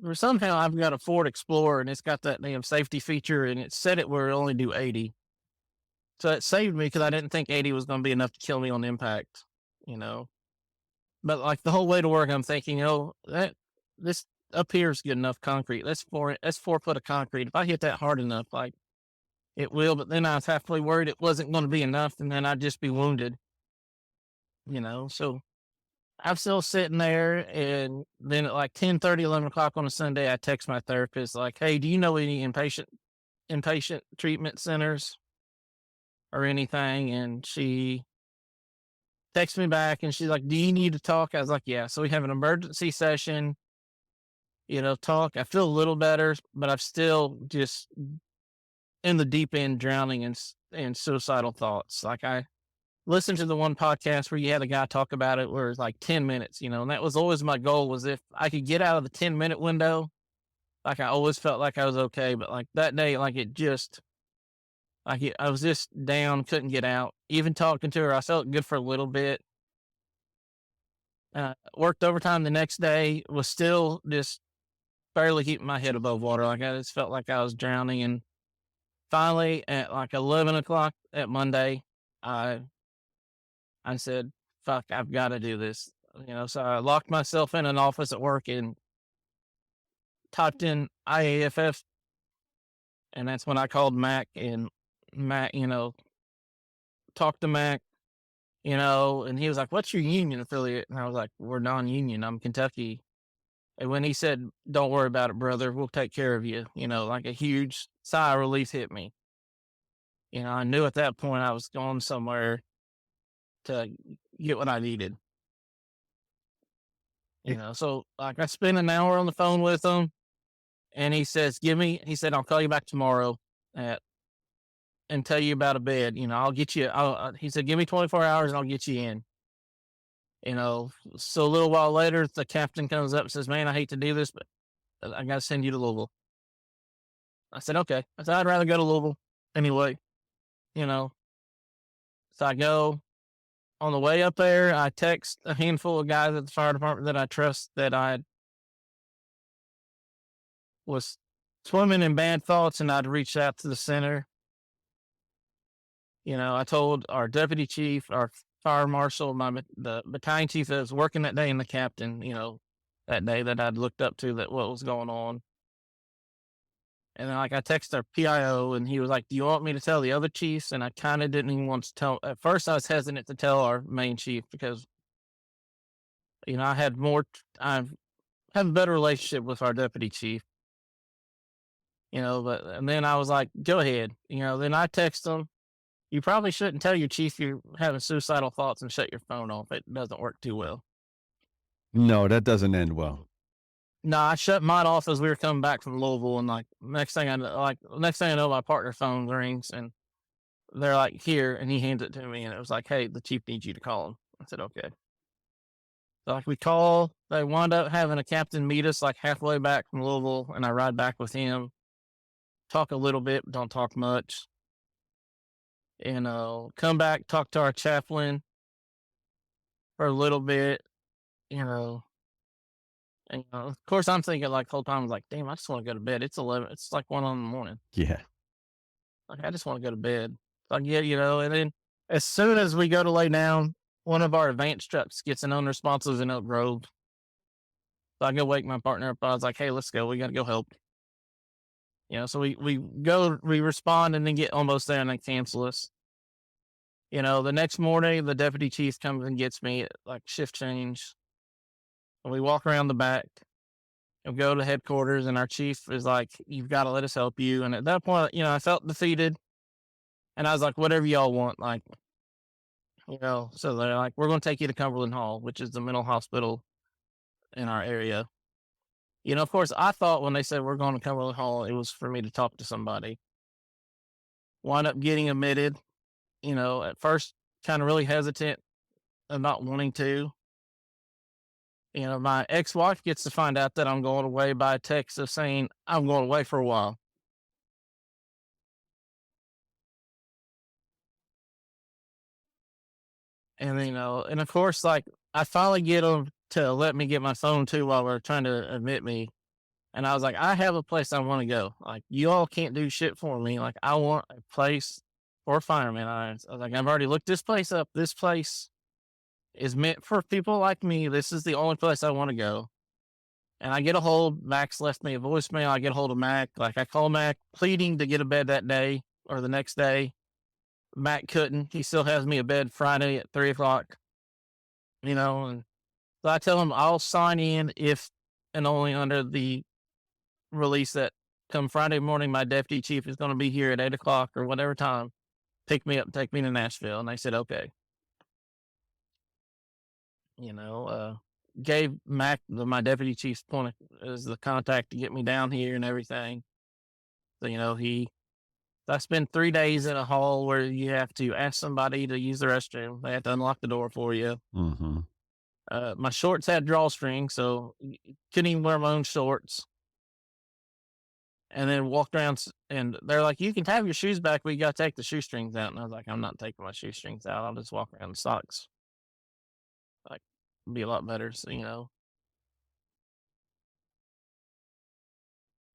or somehow I've got a Ford Explorer and it's got that damn safety feature and it said it would only do 80. So it saved me because I didn't think 80 was going to be enough to kill me on impact, you know. But like the whole way to work, I'm thinking, that this up here is good enough concrete. That's 4 foot of concrete. If I hit that hard enough, like it will. But then I was halfway worried it wasn't going to be enough, and then I'd just be wounded, So I'm still sitting there, and then at like 10:30, 11 o'clock on a Sunday, I text my therapist like, "Hey, do you know any inpatient treatment centers or anything?" And she texts me back, and she's like, "Do you need to talk?" I was like, "Yeah." So we have an emergency session, talk. I feel a little better, but I'm still just in the deep end, drowning in suicidal thoughts. Like I listened to the one podcast where you had a guy talk about it, where it's like 10 minutes, and that was always my goal. Was if I could get out of the 10-minute window, like I always felt like I was okay. But like that day, like I was just down, couldn't get out. Even talking to her, I felt good for a little bit. Worked overtime the next day, was still just barely keeping my head above water. Like I just felt like I was drowning. And finally, at like 11 o'clock at Monday, I said, "Fuck, I've got to do this." So I locked myself in an office at work and typed in IAFF, and that's when I called Mac, and Mac, talked to Mac, and he was like, "What's your union affiliate?" And I was like, "We're non-union. I'm Kentucky." And when he said, "Don't worry about it, brother. We'll take care of you," like a huge sigh of relief hit me. I knew at that point I was going somewhere to get what I needed. So like I spent an hour on the phone with him, and he said, "I'll call you back tomorrow at and tell you about a bed. I'll get you. He said, give me 24 hours and I'll get you in. So a little while later, the captain comes up and says, man, I hate to do this, but I got to send you to Louisville. I said, okay. I said, I'd rather go to Louisville anyway, you know. So I go. On the way up there, I text a handful of guys at the fire department that I trust that I was swimming in bad thoughts, and I'd reached out to the center. I told our deputy chief, our fire marshal, the battalion chief that was working that day, and the captain, that day that I'd looked up to that what was going on. And then, like, I texted our PIO, and he was like, "Do you want me to tell the other chiefs?" And I kind of didn't even want to tell. At first, I was hesitant to tell our main chief because I had more. I have a better relationship with our deputy chief. But and then I was like, "Go ahead." Then I text him. You probably shouldn't tell your chief you're having suicidal thoughts and shut your phone off. It doesn't work too well. No, that doesn't end well. No, I shut mine off as we were coming back from Louisville, and next thing I know, my partner's phone rings, and they're like, "Here," and he hands it to me, and it was like, "Hey, the chief needs you to call him." I said, "Okay." So we call. They wound up having a captain meet us like halfway back from Louisville, and I ride back with him. Talk a little bit, but don't talk much. And come back, talk to our chaplain for a little bit. You know, and of course I'm thinking like the whole time, like, damn, I just want to go to bed. It's 11. It's like 1 in the morning. Yeah. Like, I just want to go to bed. Like, yeah, and then as soon as we go to lay down, one of our advanced trucks gets an unresponsive in Oak Grove. So I go wake my partner up. I was like, hey, let's go. We got to go help. So we go, we respond, and then get almost there, and they cancel us. The next morning, the deputy chief comes and gets me at like shift change. And we walk around the back and go to headquarters, and our chief is like, you've got to let us help you. And at that point, I felt defeated. And I was like, whatever y'all want. Like, so they're like, we're going to take you to Cumberland Hall, which is the mental hospital in our area. Of course, I thought when they said we're going to Cumberland Hall, it was for me to talk to somebody. Wind up getting admitted. At first, kind of really hesitant of not wanting to. My ex-wife gets to find out that I'm going away by a text of saying I'm going away for a while. And, and of course, like, I finally get them to let me get my phone too while they're trying to admit me. And I was like, I have a place I want to go. Like, you all can't do shit for me. Like, I want a place for firemen. I was like, I've already looked this place up. This place is meant for people like me. This is the only place I want to go. And I get a hold. Max left me a voicemail. I get a hold of Mac. Like, I call Mac pleading to get a bed that day or the next day. Mac couldn't. He still has me a bed Friday at 3:00. And so I tell him I'll sign in if and only under the release that come Friday morning, my deputy chief is going to be here at 8:00 or whatever time. Pick me up, take me to Nashville. And they said, okay. Gave Mac, my deputy chief's point as the contact to get me down here and everything. So, I spent 3 days in a hall where you have to ask somebody to use the restroom. They have to unlock the door for you. Mm-hmm. My shorts had drawstrings, so couldn't even wear my own shorts. And then walked around, and they're like, you can have your shoes back, but you got to take the shoestrings out. And I was like, I'm not taking my shoestrings out. I'll just walk around in socks. Like, be a lot better. So,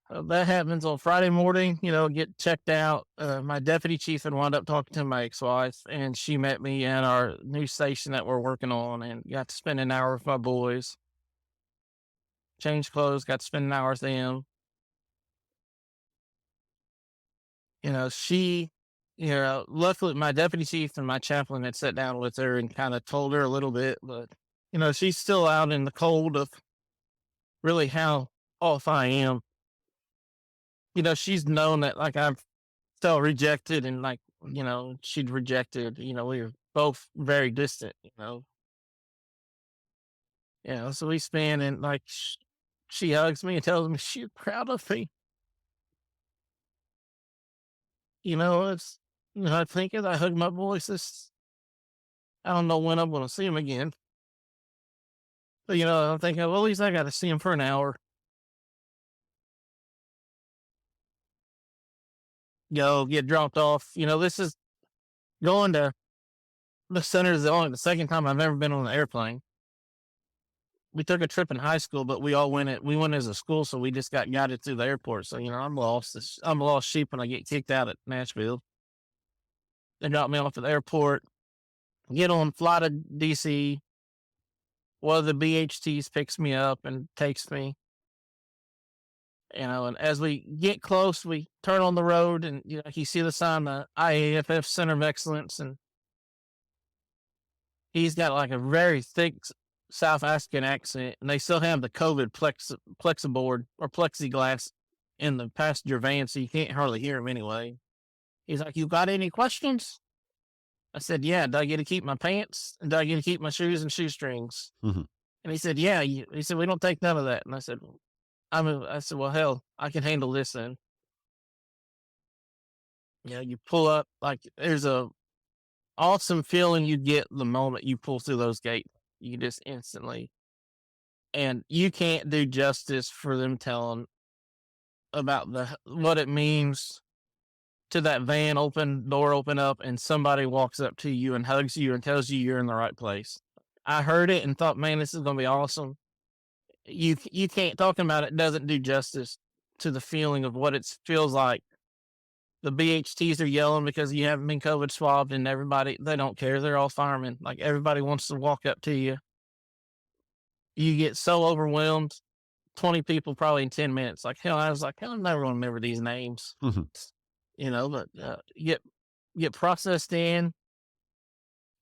that happens on Friday morning, get checked out. My deputy chief had wound up talking to my ex-wife, and she met me at our new station that we're working on, and got to spend an hour with my boys. Change clothes, got to spend an hour with them. She, luckily my deputy chief and my chaplain had sat down with her and kind of told her a little bit, but, she's still out in the cold of really how off I am. She's known that, like, I've felt rejected, and, like, she'd rejected, we were both very distant. So we spend, and like, she hugs me and tells me she's proud of me. It's I think as I hug my boys, I don't know when I'm going to see him again. But, I'm thinking, well, at least I got to see him for an hour. Go get dropped off. This is going to the center is only the second time I've ever been on an airplane. We took a trip in high school, but we went as a school, so we just got guided through the airport. So, I'm lost. I'm a lost sheep when I get kicked out at Nashville. They drop me off at the airport, get on, fly to DC. One of the BHTs picks me up and takes me. And as we get close, we turn on the road and you see the sign, the IAFF Center of Excellence, and he's got like a very thick South African accent, and they still have the COVID plexiboard or plexiglass in the passenger van, so you can't hardly hear him anyway. He's like, "You got any questions?" I said, "Yeah. Do I get to keep my pants? And do I get to keep my shoes and shoestrings?" Hmm. And he said, "Yeah." He said, "We don't take none of that." And I said, I said, "Well, hell, I can handle this then." You pull up, like, there's a awesome feeling you get the moment you pull through those gates. You just instantly, and you can't do justice for them telling about what it means to that door open up, and somebody walks up to you and hugs you and tells you you're in the right place. I heard it and thought, man, this is going to be awesome. You can't, talking about it doesn't do justice to the feeling of what it feels like. The BHTs are yelling because you haven't been COVID swabbed, and they don't care. They're all firemen. Like, everybody wants to walk up to you. You get so overwhelmed. 20 people probably in 10 minutes. Like, hell, I was like, hell, I'm never going to remember these names. Hmm. But you get processed in,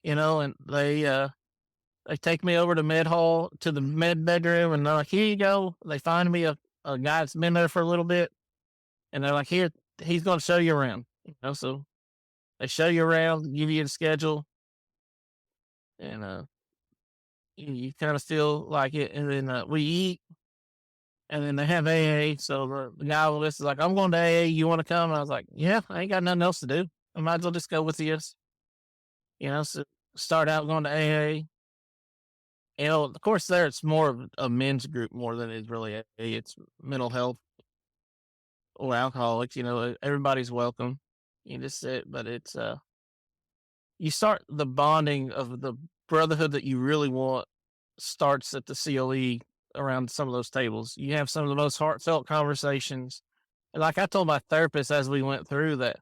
and they take me over to med hall to the med bedroom, and they're like, "Here you go." They find me a guy that's been there for a little bit, and they're like, "Here, he's going to show you around." So they show you around, give you the schedule, and you kind of feel like it. And then we eat, and then they have AA. So the guy with this is like, "I'm going to AA. You want to come?" And I was like, "Yeah, I ain't got nothing else to do. I might as well just go with you." So start out going to AA. Of course, there it's more of a men's group more than it's really AA. It's mental health or alcoholics. Everybody's welcome. You just sit, but it's you start the bonding of the brotherhood that you really want starts at the CLE around some of those tables. You have some of the most heartfelt conversations. And like I told my therapist as we went through that,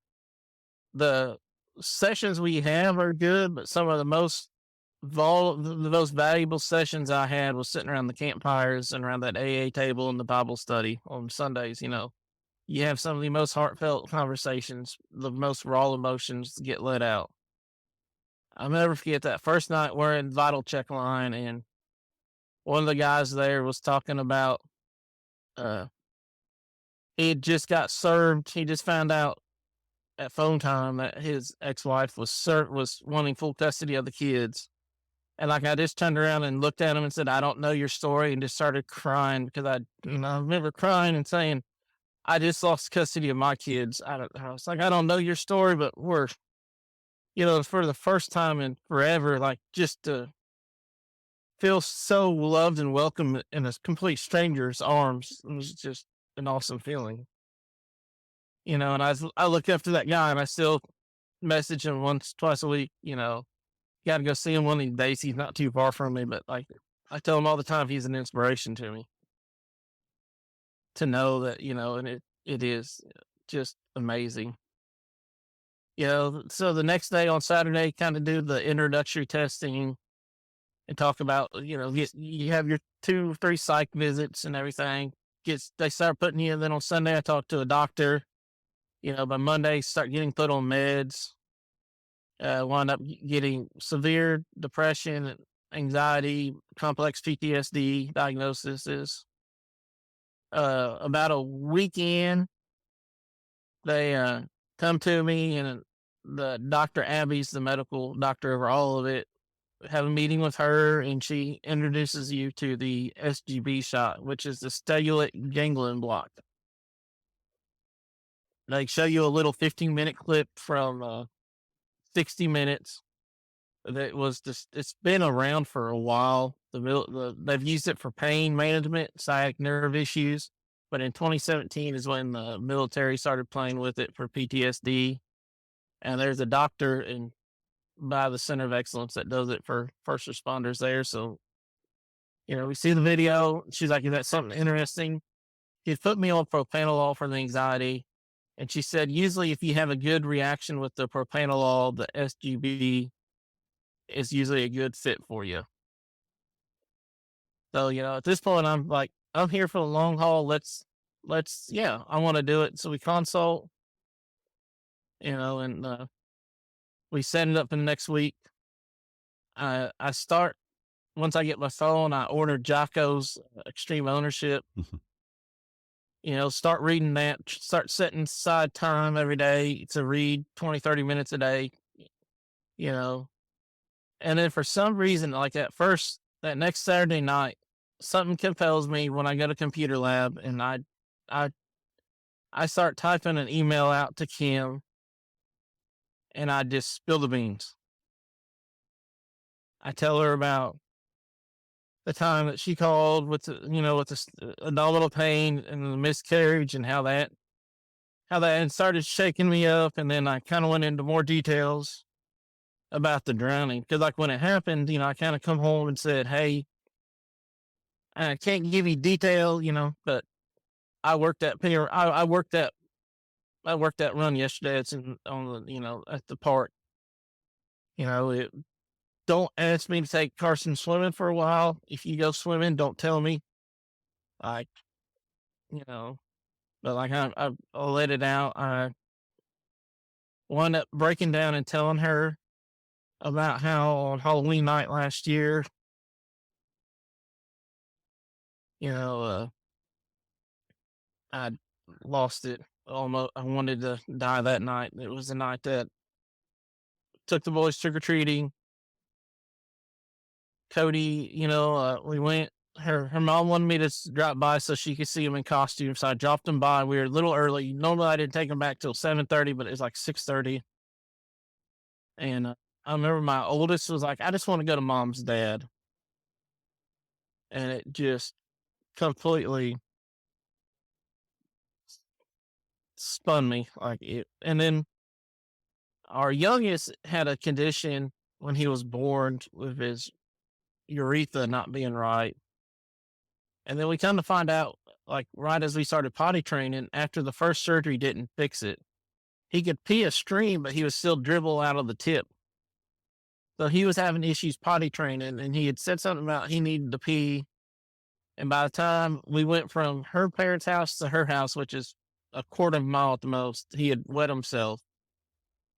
the sessions we have are good, but some of the most valuable sessions I had was sitting around the campfires and around that AA table and the Bible study on Sundays. You have some of the most heartfelt conversations, the most raw emotions get let out. I'll never forget that first night we're in vital check line, and one of the guys there was talking about uh he had just got served. He just found out at phone time that his ex-wife was wanting full custody of the kids. And like I just turned around and looked at him and said, "I don't know your story," and just started crying because I remember crying and saying, "I just lost custody of my kids." I was like, "I don't know your story, but we're, for the first time in forever, like, just to feel so loved and welcome in a complete stranger's arms, it was just an awesome feeling." And I look up to that guy, and I still message him once, twice a week. Got to go see him one of these days. He's not too far from me, but like I tell him all the time, he's an inspiration to me. To know that, and it is just amazing. So the next day on Saturday, kind of do the introductory testing and talk about, you have your 2, 3 psych visits and everything. They start putting you. Then on Sunday, I talk to a doctor. By Monday, start getting put on meds. Wound up getting severe depression, anxiety, complex PTSD diagnoses. About a weekend, they come to me, and the Dr. Abby's the medical doctor over all of it. Have a meeting with her, and she introduces you to the SGB shot, which is the stellate ganglion block. They show you a little 15-minute clip from 60 minutes. That was just, it's been around for a while. They've used it for pain management, sciatic nerve issues. But in 2017 is when the military started playing with it for PTSD. And there's a doctor by the Center of Excellence that does it for first responders there. So, we see the video. She's like, "Is that something interesting?" She put me on propanolol for the anxiety. And she said, usually if you have a good reaction with the propanolol, the SGB is usually a good fit for you. So, at this point, I'm like, I'm here for the long haul. Yeah, I want to do it. So we consult, and we set it up for the next week. I start, once I get my phone, I order Jocko's Extreme Ownership, start reading that, start setting aside time every day to read 20, 30 minutes a day, you know. And then for some reason, like that next Saturday night, something compels me when I go to computer lab and I I start typing an email out to Kim and I just spill the beans. I tell her about the time that she called with with abdominal pain and the miscarriage and how that had started shaking me up. And then I kind of went into more details about the drowning. Cause like when it happened, I kind of come home and said, "Hey, I can't give you detail, but I worked that pier. I worked that run yesterday. It's on the, at the park, it, don't ask me to take Carson swimming for a while. If you go swimming, don't tell me. Like, you know, but like I let it out. I wound up breaking down and telling her about how on Halloween night last year, you know, uh, I lost it. Almost, I wanted to die that night. It was the night that took the boys trick or treating. Cody, we went. Her mom wanted me to drop by so she could see him in costume, so I dropped him by. We were a little early. Normally, I didn't take him back till 7:30, but it was like 6:30. And I remember my oldest was like, "I just want to go to mom's dad," and it just completely spun me like it. And then our youngest had a condition when he was born with his urethra not being right. And then we come to find out, like right as we started potty training, after the first surgery didn't fix it, he could pee a stream, but he was still dribble out of the tip. So he was having issues potty training, and he had said something about he needed to pee. And by the time we went from her parents' house to her house, which is a quarter of a mile at the most, he had wet himself.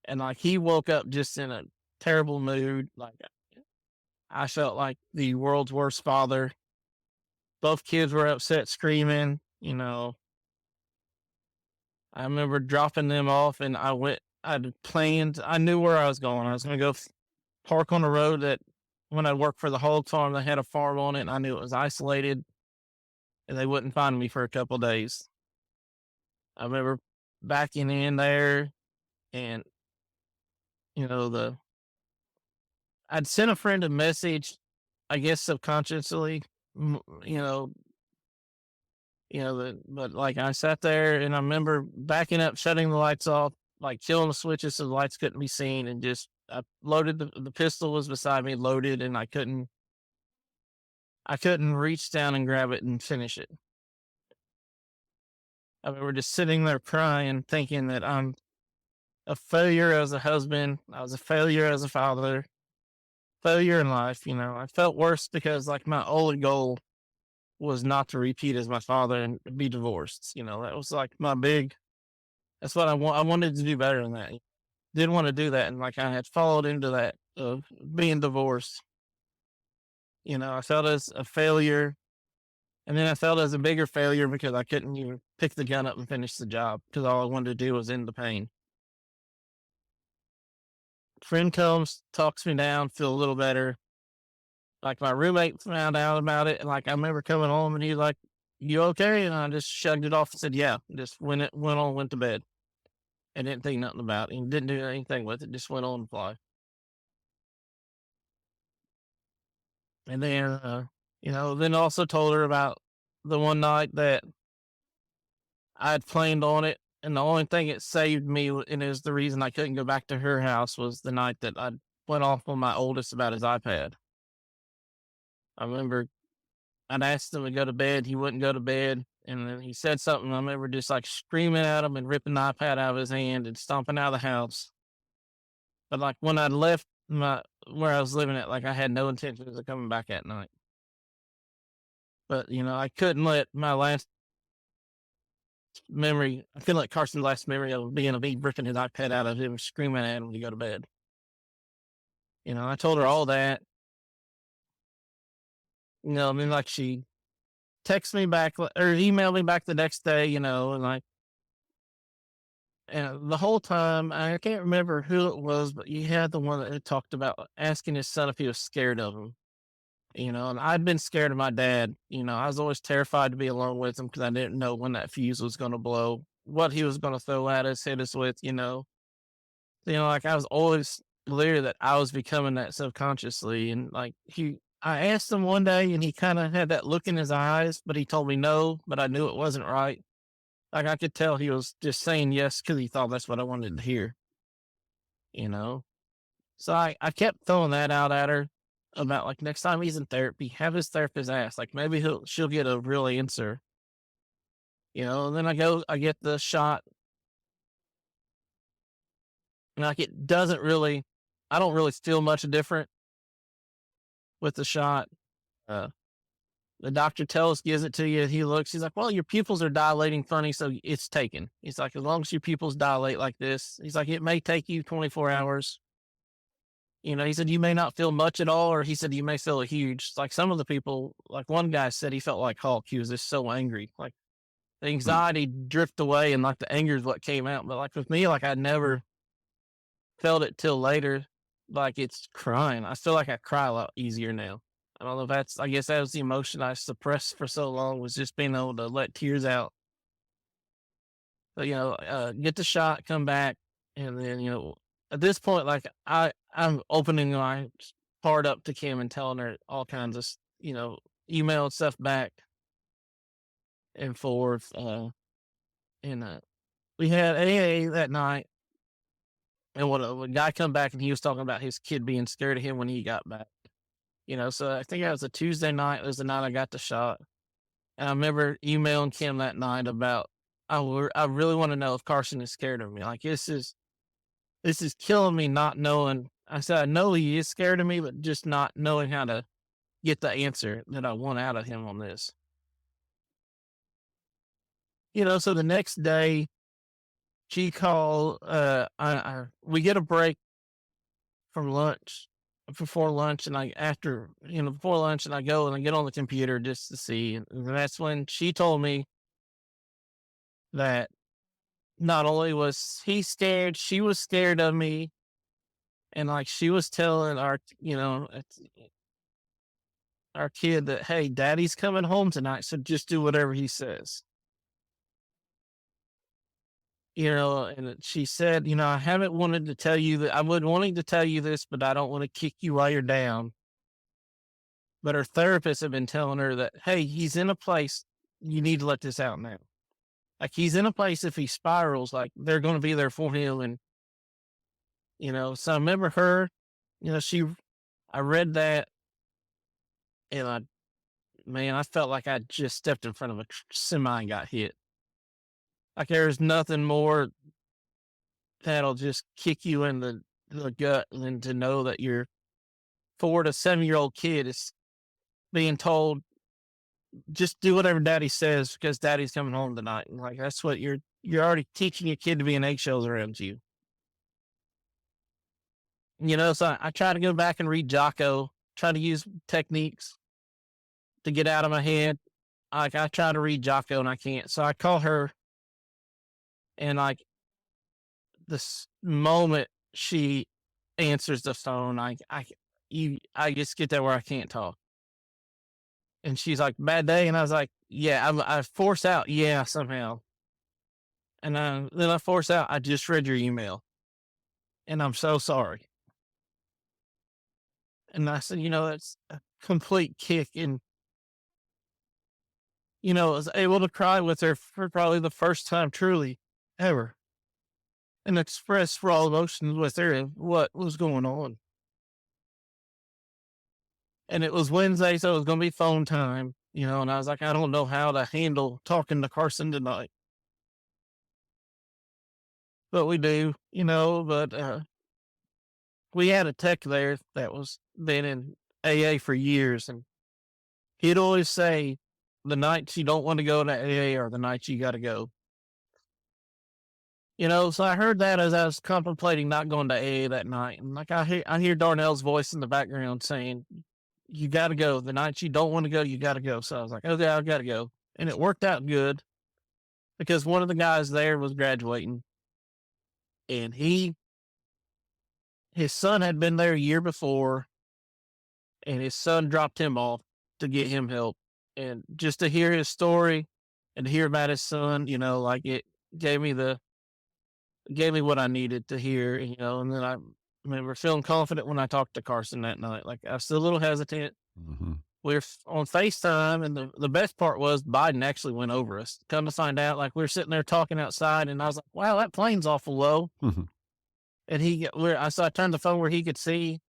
And like he woke up just in a terrible mood. Like I felt like the world's worst father. Both kids were upset, screaming. I remember dropping them off, and I'd planned, I knew where I was going. I was going to go park on the road that when I worked for the hog farm, they had a farm on it, and I knew it was isolated, and they wouldn't find me for a couple of days. I remember backing in there, and, I'd sent a friend a message, I guess subconsciously, you know, but like I sat there and I remember backing up, shutting the lights off, like killing the switches so the lights couldn't be seen, and just I loaded the pistol was beside me, loaded, and I couldn't reach down and grab it and finish it. I remember just sitting there crying, thinking that I'm a failure as a husband. I was a failure as a father, failure in life. I felt worse because like my only goal was not to repeat as my father and be divorced. That was like that's what I want. I wanted to do better than that. Didn't want to do that. And like I had followed into that of being divorced. I felt as a failure. And then I felt as a bigger failure because I couldn't even pick the gun up and finish the job because all I wanted to do was end the pain. Friend comes, talks me down, feel a little better. Like my roommate found out about it, and like I remember coming home and he was like, "You okay?" And I just shrugged it off and said, "Yeah." Just went to bed. and didn't think nothing about it and didn't do anything with it, just went on to fly. And then, then also told her about the one night that I'd planned on it, and the only thing it saved me, and is the reason I couldn't go back to her house, was the night that I went off on my oldest about his iPad. I remember I'd asked him to go to bed, he wouldn't go to bed, and then he said something. I remember just like screaming at him and ripping the iPad out of his hand and stomping out of the house. But like when I left my where I was living at, like I had no intentions of coming back at night. But I couldn't let my last memory. I couldn't let Carson's last memory of being a me ripping his iPad out of him, screaming at him to go to bed. I told her all that. And then like she texted me back or emailed me back the next day. And like, and the whole time I can't remember who it was, but you had the one that had talked about asking his son if he was scared of him. And I'd been scared of my dad. I was always terrified to be alone with him because I didn't know when that fuse was going to blow, what he was going to throw at us, hit us with. Like I was always clear that I was becoming that subconsciously. And like I asked him one day and he kind of had that look in his eyes, but he told me no, but I knew it wasn't right. Like I could tell he was just saying yes because he thought that's what I wanted to hear, you know? So I kept throwing that out at her about like next time he's in therapy, have his therapist ask, like maybe she'll get a real answer, and then I get the shot, and like I don't really feel much different with the shot. Uh, the doctor gives it to you. He looks, he's like, well, your pupils are dilating funny, so it's taken. He's like, as long as your pupils dilate like this, he's like, it may take you 24 hours. He said, you may not feel much at all, or he said, you may feel a huge, like some of the people, like one guy said he felt like Hulk. He was just so angry. Like the Hmm. anxiety drift away and like the anger is what came out. But like with me, like I never felt it till later. Like it's crying. I feel like I cry a lot easier now. I don't know if I guess that was the emotion I suppressed for so long, was just being able to let tears out. But, get the shot, come back. And then, at this point, like I'm opening my heart up to Kim and telling her all kinds of, email stuff back and forth. And we had AA that night. And when a guy come back and he was talking about his kid being scared of him when he got back. So I think that was a Tuesday night. It was the night I got the shot. And I remember emailing Kim that night about, I really want to know if Carson is scared of me. Like this is killing me not knowing. I said, I know he is scared of me, but just not knowing how to get the answer that I want out of him on this. So the next day she called, we get a break from lunch, before lunch. And before lunch, and I go and I get on the computer just to see. And that's when she told me that not only was he scared, she was scared of me. And like she was telling our kid that, hey, daddy's coming home tonight, so just do whatever he says. And she said, I haven't wanted to tell you that, I would wanting to tell you this, but I don't want to kick you while you're down. But her therapist had been telling her that, hey, he's in a place, you need to let this out now. Like he's in a place, if he spirals, like they're going to be there for him. And, so I remember her, I read that, and I felt like I just stepped in front of a semi and got hit. Like there's nothing more that'll just kick you in the gut than to know that your 4 to 7 year old kid is being told, just do whatever daddy says because daddy's coming home tonight. And like that's what you're already teaching your kid to be in eggshells around you. So I try to go back and read Jocko, try to use techniques to get out of my head. Like I try to read Jocko and I can't. So I call her, and like this moment she answers the phone, I just get there where I can't talk. And she's like, bad day. And I was like, yeah, I force out, yeah, somehow. And then I force out, I just read your email and I'm so sorry. And I said, it's a complete kick. And, I was able to cry with her for probably the first time truly ever and express raw emotions with her and what was going on. And it was Wednesday, so it was going to be phone time, and I was like, I don't know how to handle talking to Carson tonight, but we do, but, we had a tech there that was been in AA for years, and he'd always say, the nights you don't want to go to AA are the nights you got to go. So I heard that as I was contemplating not going to AA that night. And like I hear Darnell's voice in the background saying, you got to go. The nights you don't want to go, you got to go. So I was like, okay, I got to go. And it worked out good because one of the guys there was graduating and his son had been there a year before and his son dropped him off to get him help. And just to hear his story and to hear about his son, like it gave me the gave me what I needed to hear, and then I remember feeling confident when I talked to Carson that night. Like I was still a little hesitant. Hmm. We are on FaceTime, and the best part was Biden actually went over us. Come to find out, like we were sitting there talking outside, and I was like, "Wow, that plane's awful low." Hmm. And I turned the phone where he could see,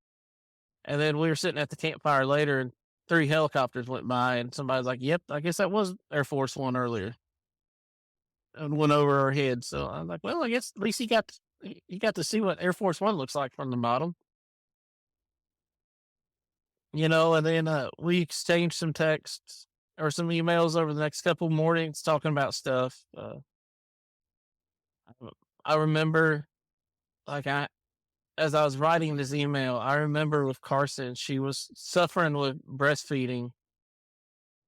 and then we were sitting at the campfire later, and 3 helicopters went by, and somebody's like, "Yep, I guess that was Air Force One earlier," and went over our heads. So I'm like, "Well, I guess at least he got to see what Air Force One looks like from the bottom." And then we exchanged some texts or some emails over the next couple mornings talking about stuff. I remember, like, as I was writing this email, I remember with Carson, she was suffering with breastfeeding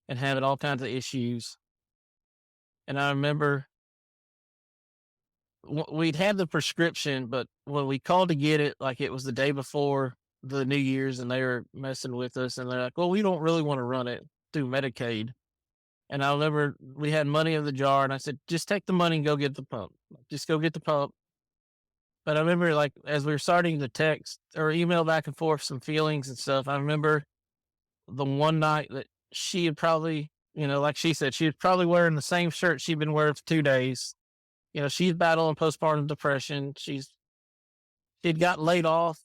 and having all kinds of issues. And I remember we'd had the prescription, but when we called to get it, like it was the day before the New Year's and they were messing with us and they're like, well, we don't really want to run it through Medicaid. And I remember we had money in the jar and I said, just take the money and go get the pump. Just go get the pump. But I remember like as we were starting to text or email back and forth some feelings and stuff, I remember the one night that she had probably, like she said, she was probably wearing the same shirt she'd been wearing for 2 days. She's battling postpartum depression. She'd got laid off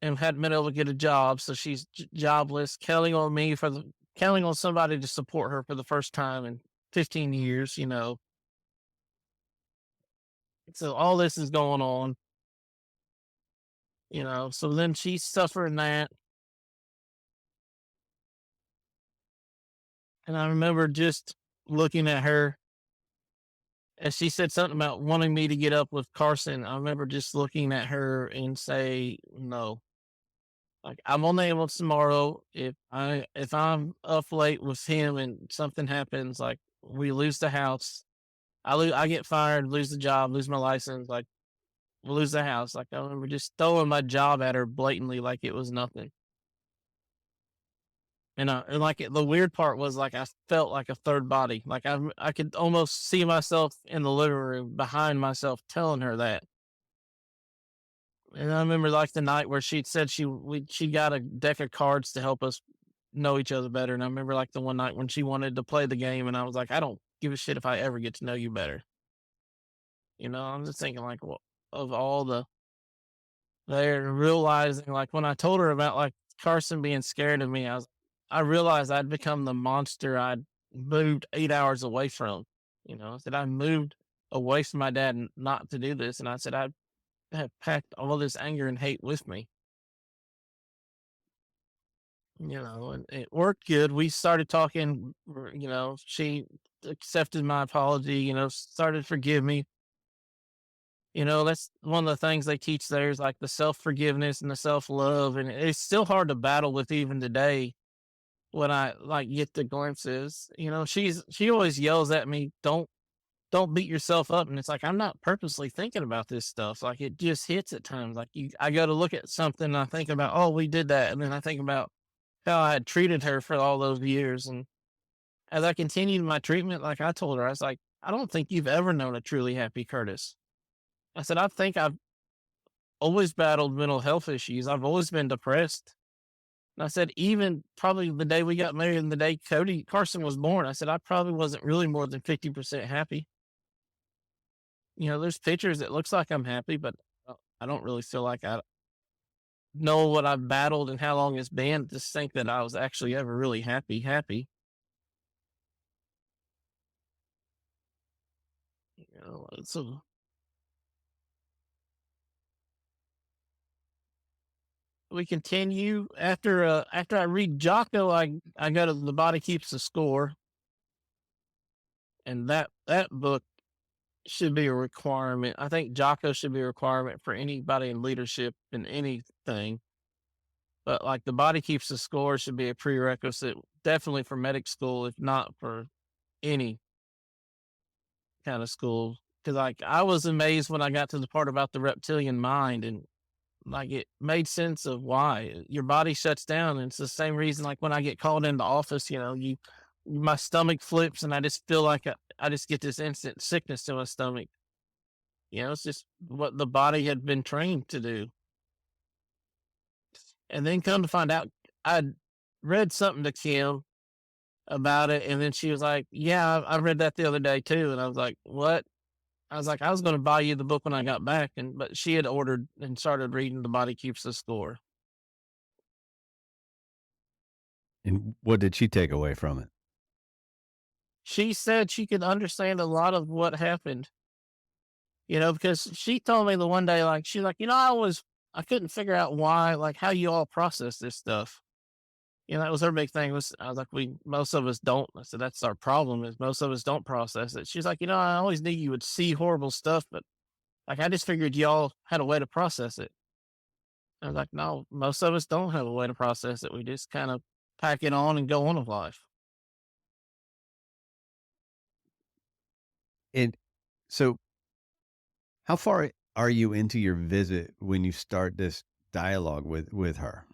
and hadn't been able to get a job, so she's jobless, counting on somebody to support her for the first time in 15 years. So all this is going on. So then she's suffering that, and I remember just looking at her as she said something about wanting me to get up with Carson. I remember just looking at her and say no. Like I'm on the ambulance tomorrow. If I'm up late with him and something happens, like we lose the house, I get fired, lose the job, lose my license, like we lose the house. Like I remember just throwing my job at her blatantly, like it was nothing. And like the weird part was like I felt like a third body. Like I could almost see myself in the living room behind myself telling her that. And I remember like the night where she'd said she got a deck of cards to help us know each other better. And I remember like the one night when she wanted to play the game, and I was like, I don't give a shit if I ever get to know you better. I'm just thinking like of all they're realizing like when I told her about like Carson being scared of me, I realized I'd become the monster I'd moved 8 hours away from. I said I moved away from my dad not to do this, and I said I have packed all this anger and hate with me. And it worked good. We started talking, she accepted my apology, started to forgive me. That's one of the things they teach there is like the self forgiveness and the self love. And it's still hard to battle with even today when I like get the glimpses. She always yells at me, don't beat yourself up. And it's like, I'm not purposely thinking about this stuff. Like it just hits at times. Like I go to look at something and I think about, oh, we did that. And then I think about how I had treated her for all those years. And as I continued my treatment, like I told her, I was like, I don't think you've ever known a truly happy Curtis. I said, I think I've always battled mental health issues. I've always been depressed. And I said, even probably the day we got married and the day Cody Carson was born, I said, I probably wasn't really more than 50% happy. There's pictures that looks like I'm happy, but I don't really feel like I know what I've battled and how long it's been to think that I was actually ever really happy. So we continue after I read Jocko, I go to The Body Keeps the Score, and that book should be a requirement. I think Jocko should be a requirement for anybody in leadership in anything. But like The Body Keeps the Score should be a prerequisite, definitely for medic school, if not for any kind of school. Because like I was amazed when I got to the part about the reptilian mind, and like it made sense of why your body shuts down. And it's the same reason like when I get called into office, my stomach flips and I just feel like I just get this instant sickness to my stomach. It's just what the body had been trained to do. And then come to find out, I read something to Kim about it, and then she was like, "Yeah, I read that the other day too." And I was like, "What?" I was like, "I was going to buy you the book when I got back," but she had ordered and started reading "The Body Keeps the Score." And what did she take away from it? She said she could understand a lot of what happened. Because she told me the one day, like she's like, I couldn't figure out why, like how you all process this stuff. That was her big thing. I was like, most of us don't. I said that's our problem is most of us don't process it. She's like, I always knew you would see horrible stuff, but like I just figured y'all had a way to process it. I was like, no, most of us don't have a way to process it. We just kind of pack it on and go on with life. And so, how far are you into your visit when you start this dialogue with her?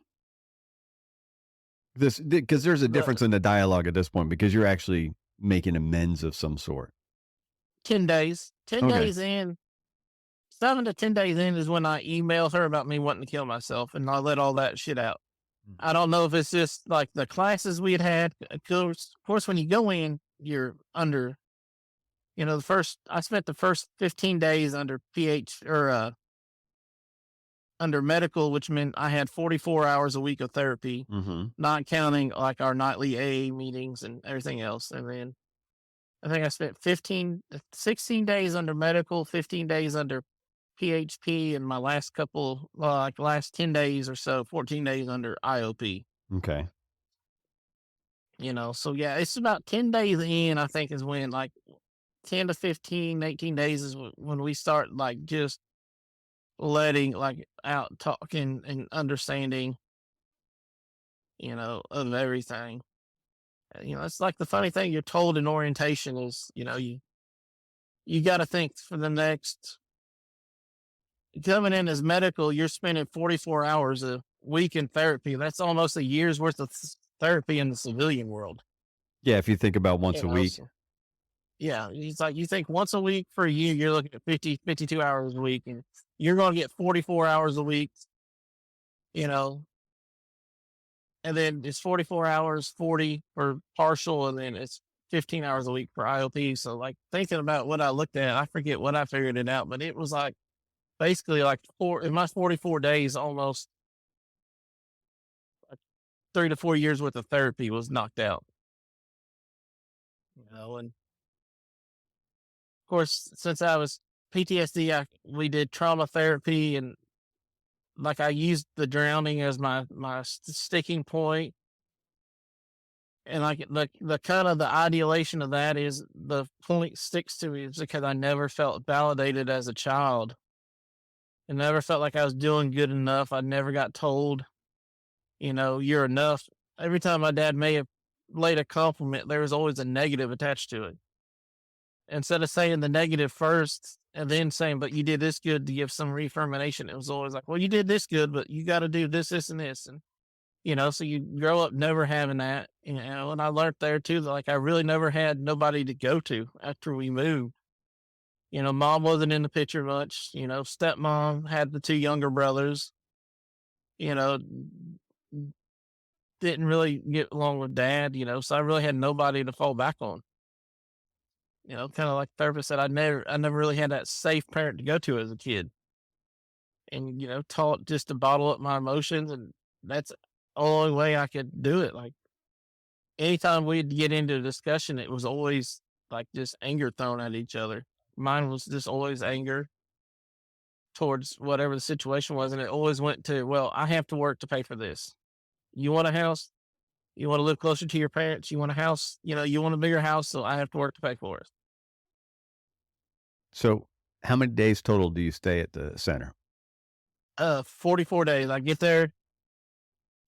This because there's a The difference in the dialogue at this point because you're actually making amends of some sort. 10 days, 10 Okay. days in, 7 to 10 days in is when I emailed her about me wanting to kill myself, and I let all that shit out. I don't know if it's just like the classes we had. Of course, when you go in, you're under, I spent the first 15 days under under medical, which meant I had 44 hours a week of therapy, Mm-hmm. not counting like our nightly AA meetings and everything else. And then I think I spent 16 days under medical, 15 days under PHP, and my last 10 days or so, 14 days under IOP. Okay. So yeah, it's about 10 days in, I think is when like 10 to 15, 18 days is when we start like just letting like out talking and understanding, of everything. It's like the funny thing you're told in orientation is, you got to think for the next coming in as medical, you're spending 44 hours a week in therapy. That's almost a year's worth of therapy in the civilian world. Yeah, if you think about once You a know, week. so, yeah, it's like you think once a week for a year, you're looking at 52 hours a week, and you're going to get 44 hours a week, you know, and then it's 44 hours, 40 for partial, and then it's 15 hours a week for IOP. So, like, thinking about what I looked at, I forget what I figured it out, but it was like basically like in my 44 days, almost like 3 to 4 years worth of therapy was knocked out, and of course, since I was PTSD, we did trauma therapy, and like I used the drowning as my sticking point. And like the kind of the ideation of that is the point sticks to me is because I never felt validated as a child. I never felt like I was doing good enough. I never got told, you're enough. Every time my dad may have laid a compliment, there was always a negative attached to it. Instead of saying the negative first and then saying, but you did this good to give some reaffirmation, it was always like, well, you did this good, but you got to do this, this, and this. And So you grow up never having that, and I learned there too that like I really never had nobody to go to after we moved. Mom wasn't in the picture much. Stepmom had the two younger brothers. You know, didn't really get along with dad. So I really had nobody to fall back on. Kind of like the therapist said, I never really had that safe parent to go to as a kid, and taught just to bottle up my emotions, and that's the only way I could do it. Like anytime we'd get into a discussion, it was always like just anger thrown at each other. Mine was just always anger towards whatever the situation was, and it always went to, well, I have to work to pay for this. You want a house? You want to live closer to your parents? You want a house? You want a bigger house, so I have to work to pay for it. So, how many days total do you stay at the center? 44 days. I get there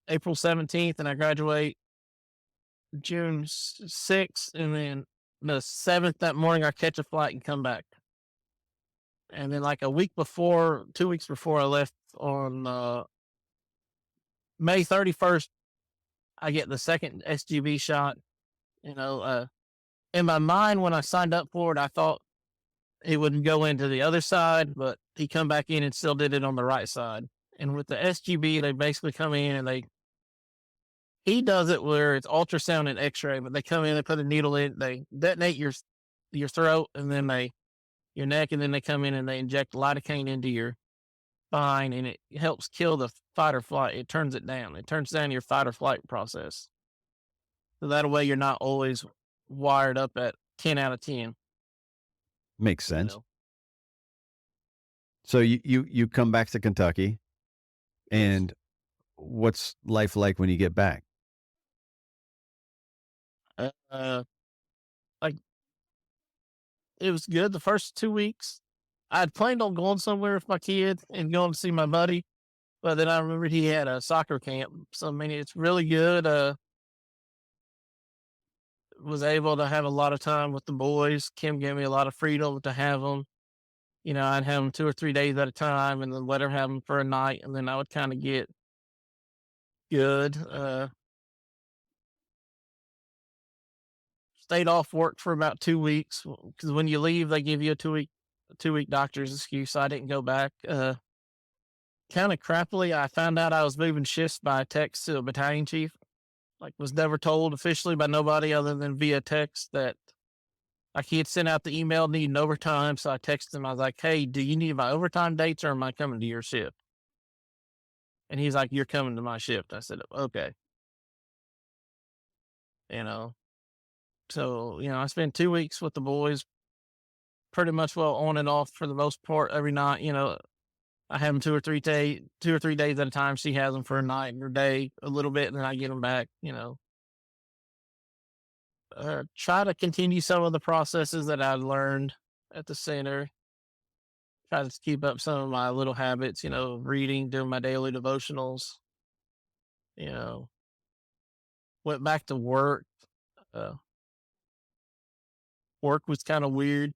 April 17th, and I graduate June 6th, and then the 7th that morning, I catch a flight and come back. And then, like a week before, 2 weeks before I left on May 31st, I get the second SGB shot. In my mind, when I signed up for it, I thought it would go into the other side, but he come back in and still did it on the right side. And with the SGB, they basically come in and he does it where it's ultrasound and X-ray, but they come in, they put a needle in, they detonate your throat, and then your neck, and then they come in and they inject lidocaine into your spine, and it helps kill the fight or flight. It turns it down. It turns down your fight or flight process. So that way you're not always wired up at 10 out of 10, Makes you sense. know. So you come back to Kentucky, Yes. and what's life like when you get back? Uh, like it was good the first 2 weeks. I'd planned on going somewhere with my kid and going to see my buddy, but then I remembered he had a soccer camp. So I mean, it's really good. Was able to have a lot of time with the boys. Kim gave me a lot of freedom to have them. I'd have them 2 or 3 days at a time, and then let her have them for a night, and then I would kind of get good. Stayed off work for about 2 weeks because when you leave, they give you a 2-week doctor's excuse. So I didn't go back. Kind of crappily, I found out I was moving shifts by text to a battalion chief. Like, was never told officially by nobody other than via text that, like, he had sent out the email needing overtime. So I texted him. I was like, "Hey, do you need my overtime dates, or am I coming to your shift?" And he's like, "You're coming to my shift." I said, "Okay." You know, so I spent 2 weeks with the boys, pretty much well on and off for the most part every night. I have them 2 or 3 days at a time. She has them for a night or day, a little bit, and then I get them back. Try to continue some of the processes that I learned at the center. Try to keep up some of my little habits, reading, doing my daily devotionals. You know, Went back to work. Uh, Work was kind of weird.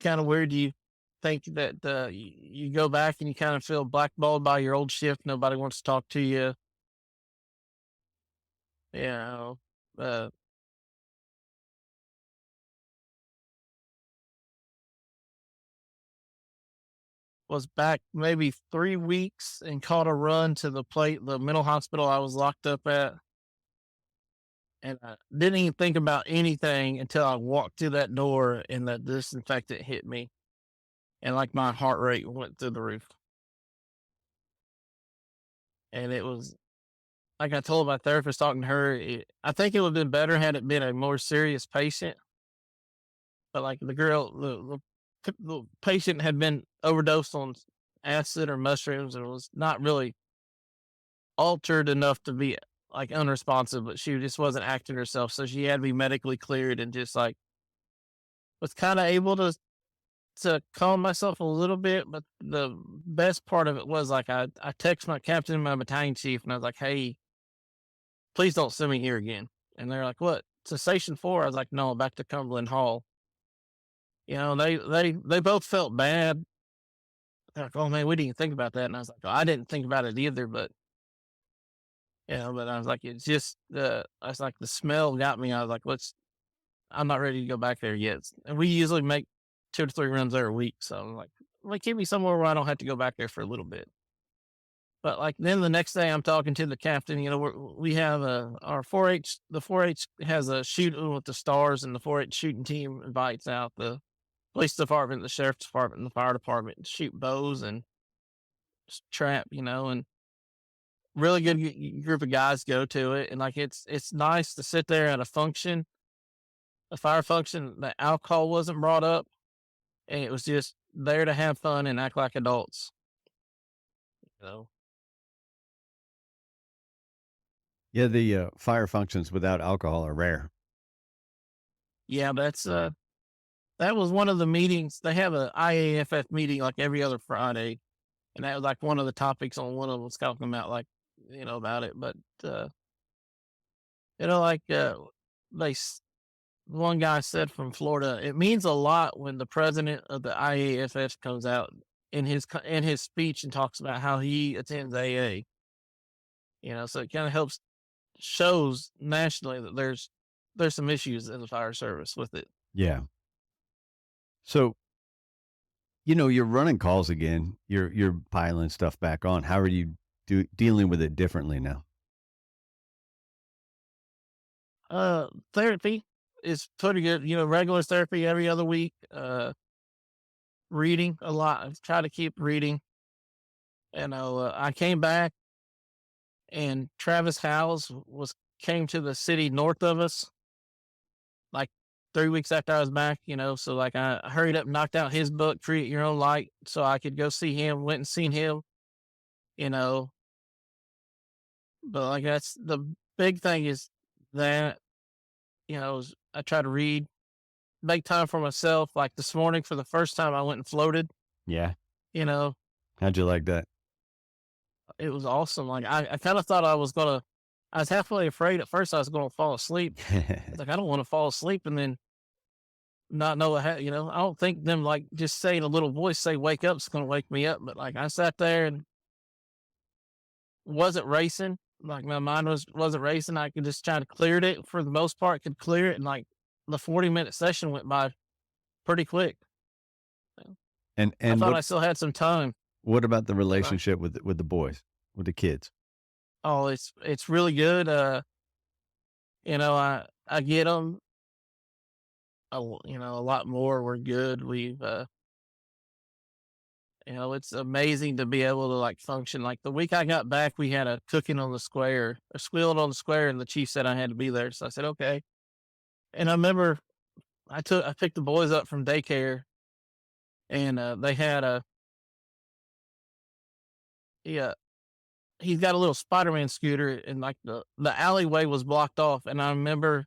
Kind of weird. You think that you go back and you kind of feel blackballed by your old shift. Nobody wants to talk to you. You know, uh, was back maybe 3 weeks and caught a run to the mental hospital I was locked up at. And I didn't even think about anything until I walked through that door and that disinfectant hit me. And like my heart rate went through the roof. And it was like I told my therapist talking to her, I think it would have been better had it been a more serious patient. But like the patient had been overdosed on acid or mushrooms and was not really altered enough to be like unresponsive, but she just wasn't acting herself. So she had to be medically cleared, and just like was kind of able to calm myself a little bit. But the best part of it was like I text my captain and my battalion chief, and I was like, "Hey, please don't send me here again." And they're like, "What? Cessation 4?" I was like, "No, back to Cumberland Hall." They both felt bad. They're like, "Oh man, we didn't think about that." And I was like, "Oh, I didn't think about it either, but But I was like, it's just, I was like, the smell got me. I was like, I'm not ready to go back there yet. And we usually make 2 to 3 runs there a week. So I'm like, keep me somewhere where I don't have to go back there for a little bit. But like then the next day, I'm talking to the captain. We have our 4-H. The 4-H has a shooting with the stars, and the 4-H shooting team invites out the police department, the sheriff's department, and the fire department to shoot bows and trap. And really good group of guys go to it, and like it's nice to sit there at a fire function. The alcohol wasn't brought up, and it was just there to have fun and act like adults. You know, Yeah, the fire functions without alcohol are rare. yeah, that was one of the meetings. They have a IAFF meeting like every other Friday, and that was like one of the topics on one of them was talking about like about it. But uh, like they s- one guy said from Florida, it means a lot when the president of the IAFF comes out in his speech and talks about how he attends AA. So it kind of helps shows nationally that there's some issues in the fire service with it. Yeah. So, you're running calls again. You're piling stuff back on. How are you dealing with it differently now? Therapy is pretty good. Regular therapy every other week. Reading a lot. I try to keep reading. I came back and Travis Howes was came to the city north of us like 3 weeks after I was back. So like I hurried up, and knocked out his book, Create Your Own Light, so I could go see him. Went and seen him. You know, but like that's the big thing is that I try to read, make time for myself. Like this morning, for the first time, I went and floated. Yeah. You know, How'd you like that? it was awesome. Like I kind of thought I was halfway afraid at first I was gonna fall asleep. I was like, I don't want to fall asleep and then not know what I don't think them like just saying a little voice say wake up is gonna wake me up. But like I sat there and wasn't racing. Like my mind wasn't racing. I could just try to clear it for the most part, could clear it, and like the 40-minute session went by pretty quick. and I and thought what I still had some time. what about the And I relationship with the boys, with the kids? Oh, it's really good. I get them a lot more. We're good. It's amazing to be able to like function. Like the week I got back, we had a cooking on the square, a squealing on the square, and the chief said I had to be there. So I said okay. And I remember I picked the boys up from daycare, and they had a yeah. He's got a little Spider-Man scooter, and like the alleyway was blocked off. And I remember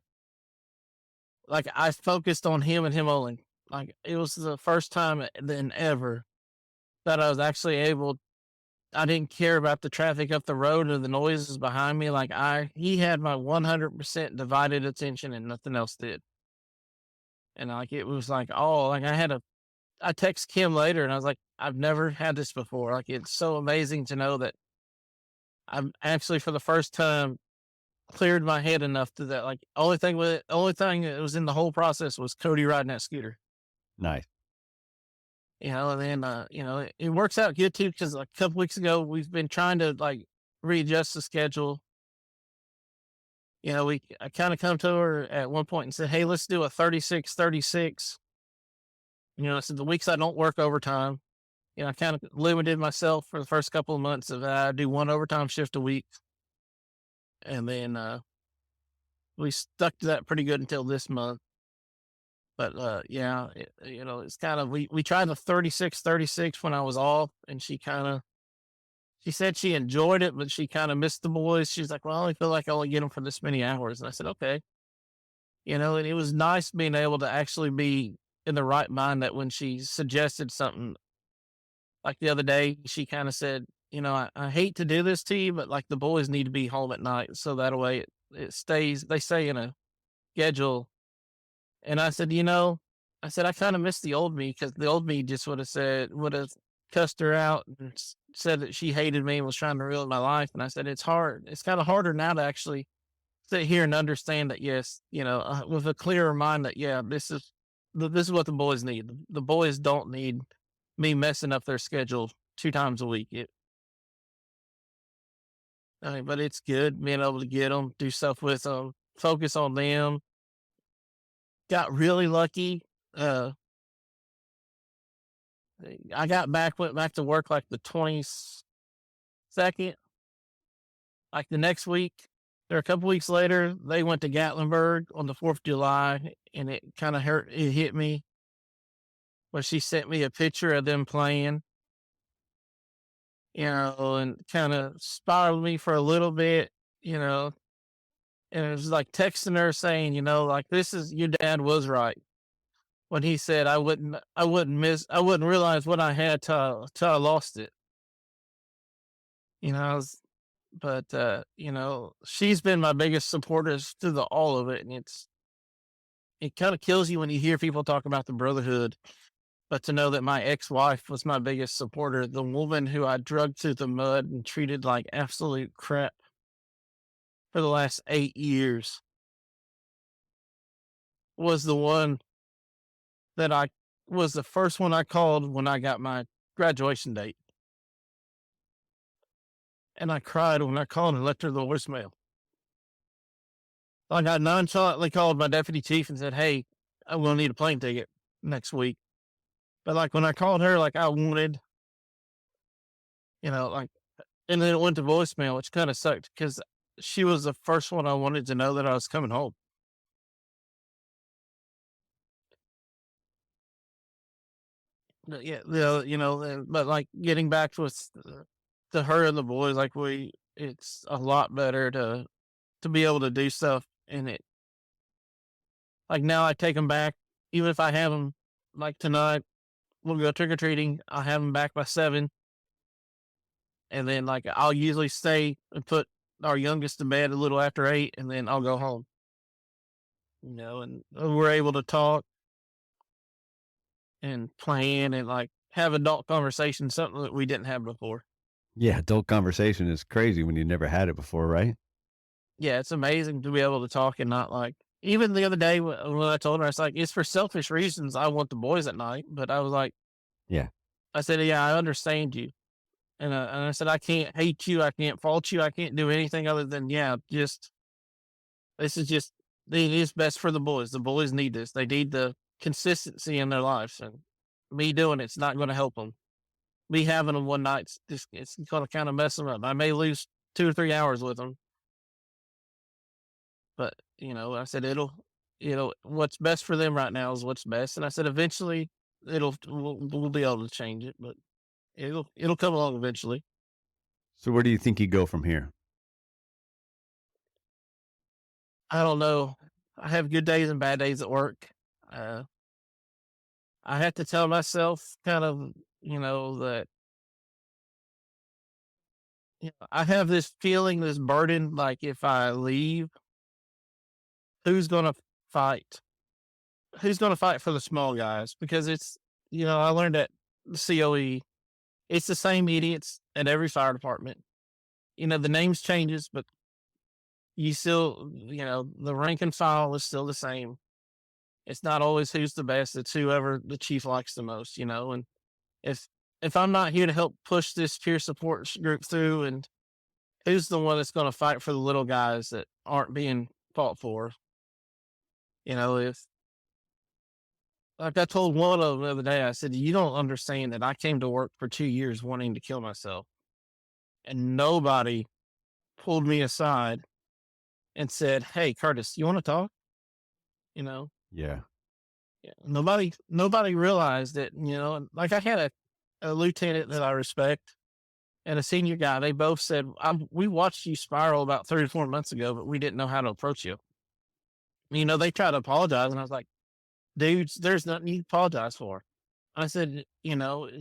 like I focused on him and him only. Like it was the first time than ever that I was actually able. I didn't care about the traffic up the road or the noises behind me. Like he had my 100% divided attention and nothing else did. And like it was like, oh, like I text Kim later and I was like, I've never had this before. Like it's so amazing to know that I'm actually for the first time cleared my head enough to that. Like only thing that was in the whole process was Cody riding that scooter. Nice. And then it works out good too because like a couple weeks ago we've been trying to like readjust the schedule. I kind of come to her at one point and said, "Hey, let's do a 36-36." I said the weeks I don't work overtime. I kind of limited myself for the first couple of months of I do one overtime shift a week, and then we stuck to that pretty good until this month. But yeah, it's kind of we tried the 36-36 when I was off, and she said she enjoyed it, but she kind of missed the boys. She's like, "Well, I only feel like I only get them for this many hours." And I said, "Okay." And it was nice being able to actually be in the right mind that when she suggested something like the other day, she kind of said, I hate to do this to you, but like the boys need to be home at night. So that way they stay in a schedule. And I said, I said, I kind of miss the old me because the old me just would have cussed her out and said that she hated me and was trying to ruin my life. And I said, it's hard. It's kind of harder now to actually sit here and understand that, yes, with a clearer mind that, yeah, this is what the boys need. The boys don't need me messing up their schedule 2 times a week. But it's good being able to get them, do stuff with them, focus on them. Got really lucky. Uh, I went back to work like the 22nd, like the next week. Or a couple weeks later, they went to Gatlinburg on the 4th of July, and it kind of hurt. It hit me. But she sent me a picture of them playing, and kind of spiraled me for a little bit, you know. And it was like texting her saying, like, this is your dad was right when he said I wouldn't realize what I had till I lost it. I was, but she's been my biggest supporter through all of it, and it kind of kills you when you hear people talk about the brotherhood. But to know that my ex-wife was my biggest supporter, the woman who I drugged through the mud and treated like absolute crap for the last 8 years, was the one that I was the first one I called when I got my graduation date. And I cried when I called and left her the voicemail. Like, I nonchalantly called my deputy chief and said, "Hey, I'm going to need a plane ticket next week." But like when I called her, like I wanted, like, and then it went to voicemail, which kind of sucked because she was the first one I wanted to know that I was coming home. Yeah, but like getting back with to her and the boys, like it's a lot better to be able to do stuff in it. Like now, I take them back, even if I have them. Like tonight, we'll go trick or treating. I'll have them back by 7, and then like I'll usually stay and put our youngest to bed a little after 8, and then I'll go home. And we're able to talk and plan and like have adult conversations, something that we didn't have before. Yeah, adult conversation is crazy when you never had it before, right? Yeah, it's amazing to be able to talk and not like. Even the other day when I told her, I was like, it's for selfish reasons. I want the boys at night, but I was like, Yeah. I said, yeah, I understand you. And I said, I can't hate you. I can't fault you. I can't do anything other than, yeah, this is just, it is best for the boys. The boys need this. They need the consistency in their lives. And me doing it's not going to help them. Me having them one night, it's going to kind of mess them up. I may lose 2 or 3 hours with them. But, I said, what's best for them right now is what's best. And I said, eventually we'll be able to change it, but it'll come along eventually. So where do you think you go from here? I don't know. I have good days and bad days at work. Uh, I have to tell myself kind of, that I have this feeling, this burden, like if I leave, who's going to fight? Who's going to fight for the small guys? Because I learned at the COE, it's the same idiots at every fire department. The names changes, but you still, the rank and file is still the same. It's not always who's the best. It's whoever the chief likes the most, and if I'm not here to help push this peer support group through, and who's the one that's going to fight for the little guys that aren't being fought for? If like I told one of them the other day, I said, you don't understand that I came to work for 2 years wanting to kill myself, and nobody pulled me aside and said, "Hey, Curtis, you want to talk?" You know, Yeah. yeah. Nobody realized that. Like I had a lieutenant that I respect and a senior guy. They both said, "We watched you spiral about 3 or 4 months ago, but we didn't know how to approach you." They tried to apologize, and I was like, "Dudes, there's nothing you apologize for." I said,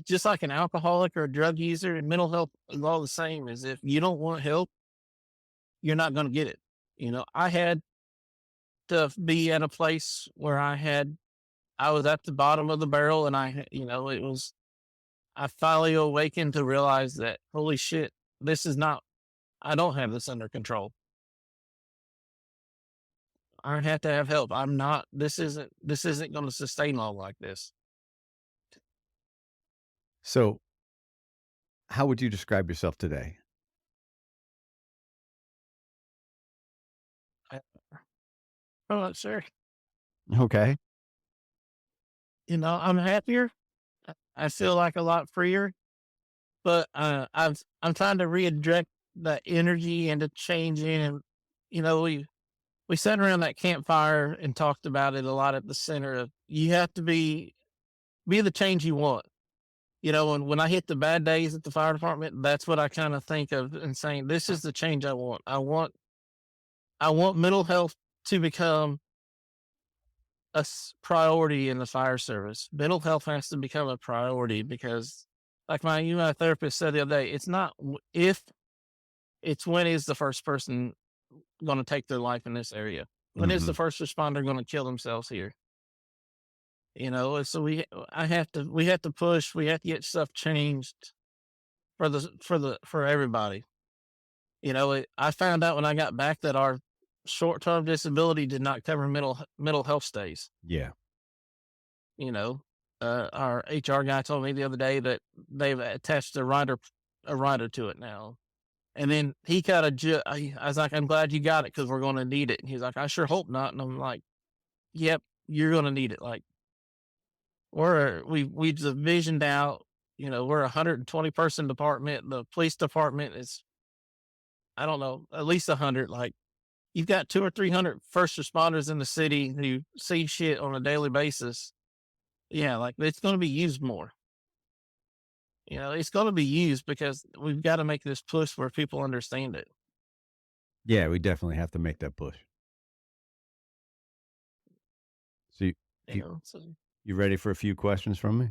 just like an alcoholic or a drug user, and mental health is all the same. Is if you don't want help, you're not going to get it. I had to be at a place where I was at the bottom of the barrel, and it was, I finally awakened to realize that, holy shit, this is not, I don't have this under control. I have to have help. I'm not, this isn't going to sustain long like this. So, how would you describe yourself today? I, I'm not sure. Okay. You know, I'm happier. I feel like a lot freer, but I'm trying to redirect that energy into changing. And, you know, we sat around that campfire and talked about it a lot at the center of you have to be the change you want. You know, and when I hit the bad days at the fire department, that's what I kind of think of and saying, this is the change I want. I want mental health to become priority in the fire service. Mental health has to become a priority because, like my therapist said the other day, it's not if, it's when is the first person going to take their life in this area? When is the Hmm. first responder going to kill themselves here? You know, and so we have to push. We have to get stuff changed for everybody. You know, I found out when I got back that our short term disability did not cover mental health stays. Yeah. You know, our HR guy told me the other day that they've attached a rider to it now. And then he kind of, I was like, I'm glad you got it because we're going to need it. And he's like, I sure hope not. And I'm like, yep, you're going to need it. Like we just visioned out. You know, we're a 120 person department. The police department is, I don't know, at least 100. Like you've got 200 or 300 first responders in the city who see shit on a daily basis. Yeah, like it's going to be used more. You know, it's going to be used because we've got to make this push where people understand it. Yeah, we definitely have to make that push. So, You you, know, so you ready for a few questions from me?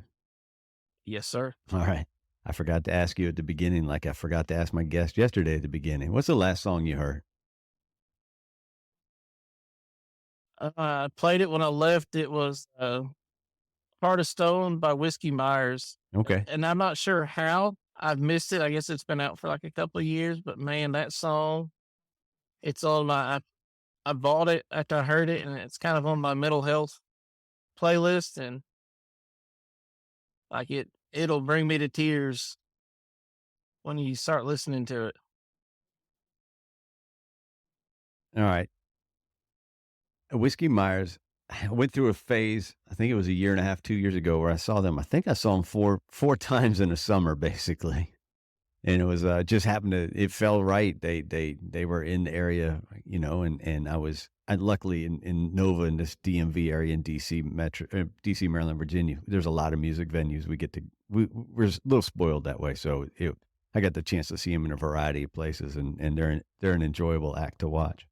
yes, sir. All right. I forgot to ask you at the beginning, like I forgot to ask my guest yesterday at the beginning. What's the last song you heard? I played it when I left. It was Heart of Stone by Whiskey Myers. Okay. And I'm not sure how I've missed it. I guess it's been out for like a couple of years, but man, that song, it's on I bought it after I heard it and it's kind of on my mental health playlist. And like it'll bring me to tears when you start listening to it. All right. Whiskey Myers, I went through a phase, I think it was a year and a half, 2 years ago, where I saw them. I think I saw them four times in a summer, basically. And it was just happened to it fell right. They were in the area, and I luckily in Nova in this DMV area in DC Metro, DC, Maryland, Virginia. There's a lot of music venues. We're a little spoiled that way. So I got the chance to see them in a variety of places, and they're an enjoyable act to watch.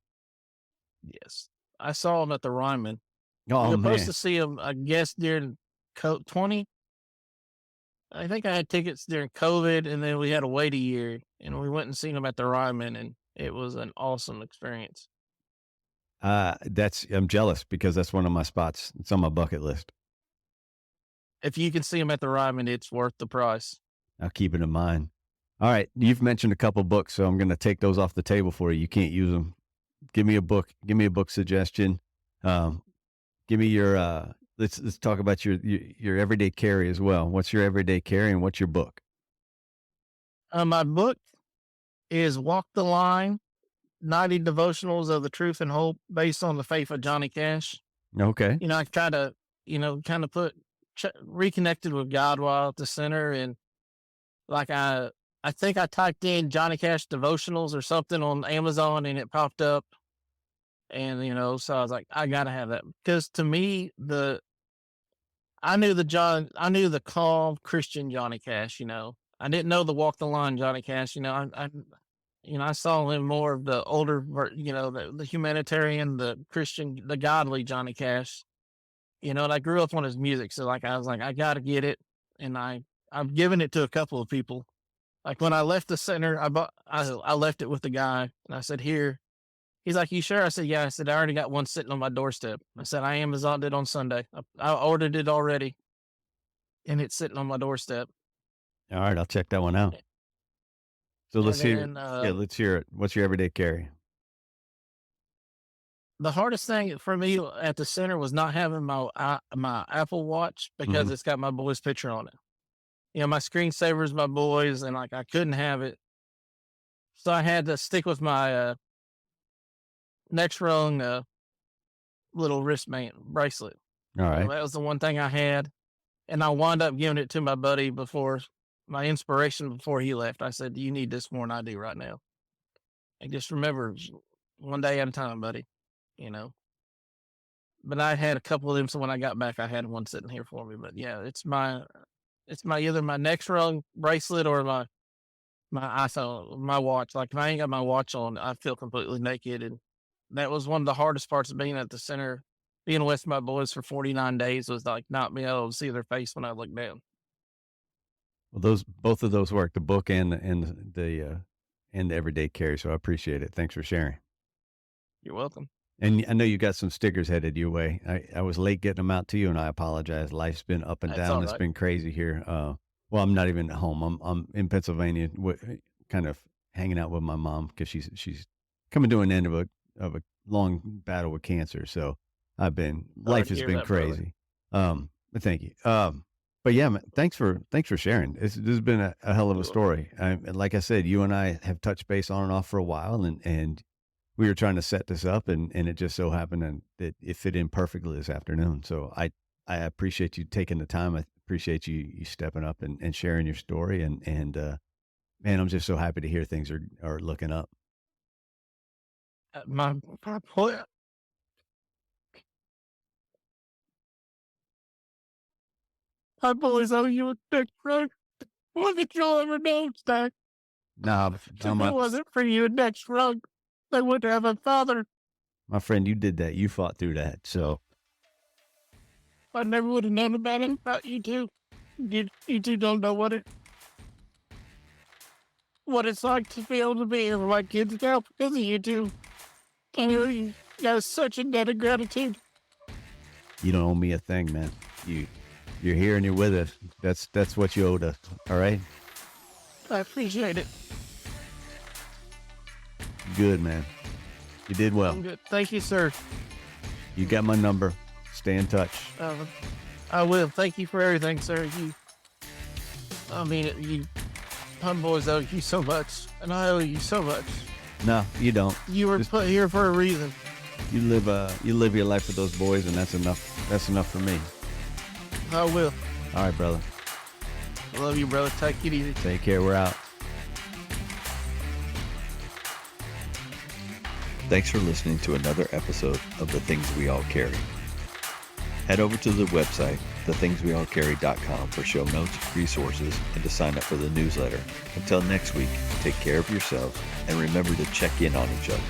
Yes. I saw him at the Ryman. We Oh were supposed man. to see him, I guess, during 20. I think I had tickets during COVID, and then we had to wait a year, and we went and seen him at the Ryman, and it was an awesome experience. I'm jealous because that's one of my spots. It's on my bucket list. If you can see him at the Ryman, it's worth the price. I'll keep it in mind. All right, you've mentioned a couple books, so I'm going to take those off the table for you. You can't use them. Give me a book. Give me a book suggestion. Um, give me your. Let's talk about your everyday carry as well. What's your everyday carry and what's your book? My book is Walk the Line 90 Devotionals of the Truth and Hope based on the faith of Johnny Cash. Okay. You know, I try to, kind of reconnected with God while at the center. And like I think I typed in Johnny Cash devotionals or something on Amazon and it popped up. And, so I was like, I got to have that because to me, I knew I knew the calm Christian Johnny Cash, I didn't know the walk the line Johnny Cash, I saw him more of the older, the humanitarian, the Christian, the godly Johnny Cash, and I grew up on his music. So like, I was like, I got to get it. And I've given it to a couple of people. Like when I left the center, I left it with the guy and I said, here, he's like, you sure? I said, yeah. I said, I already got one sitting on my doorstep. I said, I Amazoned it on Sunday. I ordered it already and it's sitting on my doorstep. All right, I'll check that one out. So And let's hear. then Yeah, let's hear it. What's your everyday carry? the hardest thing for me at the center was not having my Apple Watch because Hmm. it's got my boy's picture on it. My screensaver is my boy's, and like I couldn't have it, so I had to stick with my Next Rung little wristband bracelet. All So right. that was the one thing I had, and I wound up giving it to my buddy before my inspiration before he left. I said, "You need this more than I do right now, and just remember, one day at a time, buddy." You know. But I had a couple of them, so when I got back, I had one sitting here for me. But yeah, it's my either my Next Rung bracelet or my iPhone, my watch. Like if I ain't got my watch on, I feel completely naked, and that was one of the hardest parts of being at the center, being with my boys for 49 days was like not being able to see their face when I looked down. Well, those both of those work, the book and the everyday carry. So I appreciate it. Thanks for sharing. You're welcome. And I know you got some stickers headed your way. I was late getting them out to you, and I apologize. Life's been up and That's down. all It's right. been crazy here. Well, I'm not even at home. I'm in Pennsylvania, kind of hanging out with my mom because she's coming to an end of a long battle with cancer. So Sorry life to has hear been that, brother. crazy. But thank you. But yeah, man, thanks for sharing. This has been a hell of a You're welcome. story. And like I said, you and I have touched base on and off for a while, and we were trying to set this up, and it just so happened that it fit in perfectly this afternoon. So I appreciate you taking the time. I appreciate you stepping up and sharing your story. And man, I'm just so happy to hear things are looking up. My boy, my boys owe you a big rug. What did y'all ever know, Stack? Nah, If it wasn't for you and Next Rug, they wouldn't have a father. my friend, you did that. You fought through that. So I never would have known about it about you two. You two don't know what it's like to be able to be here for my kids now because of you two. And you got such a debt of gratitude. you don't owe me a thing, man. You you're here and you're with us. That's what you owed us. All right. I appreciate it. Good, man. You did well. I'm good. Thank you, sir. You got my number. Stay in touch. I will. Thank you for everything, sir. My boys owe you so much, and I owe you so much. No, you don't. You were Just put here for a reason. you live your life for those boys, and that's enough. That's enough for me. I will. All right, brother. I love you, brother. Take it easy. Take care. We're out. Thanks for listening to another episode of The Things We All Carry. Head over to the website, thethingsweallcarry.com for show notes, resources, and to sign up for the newsletter. Until next week, take care of yourselves and remember to check in on each other.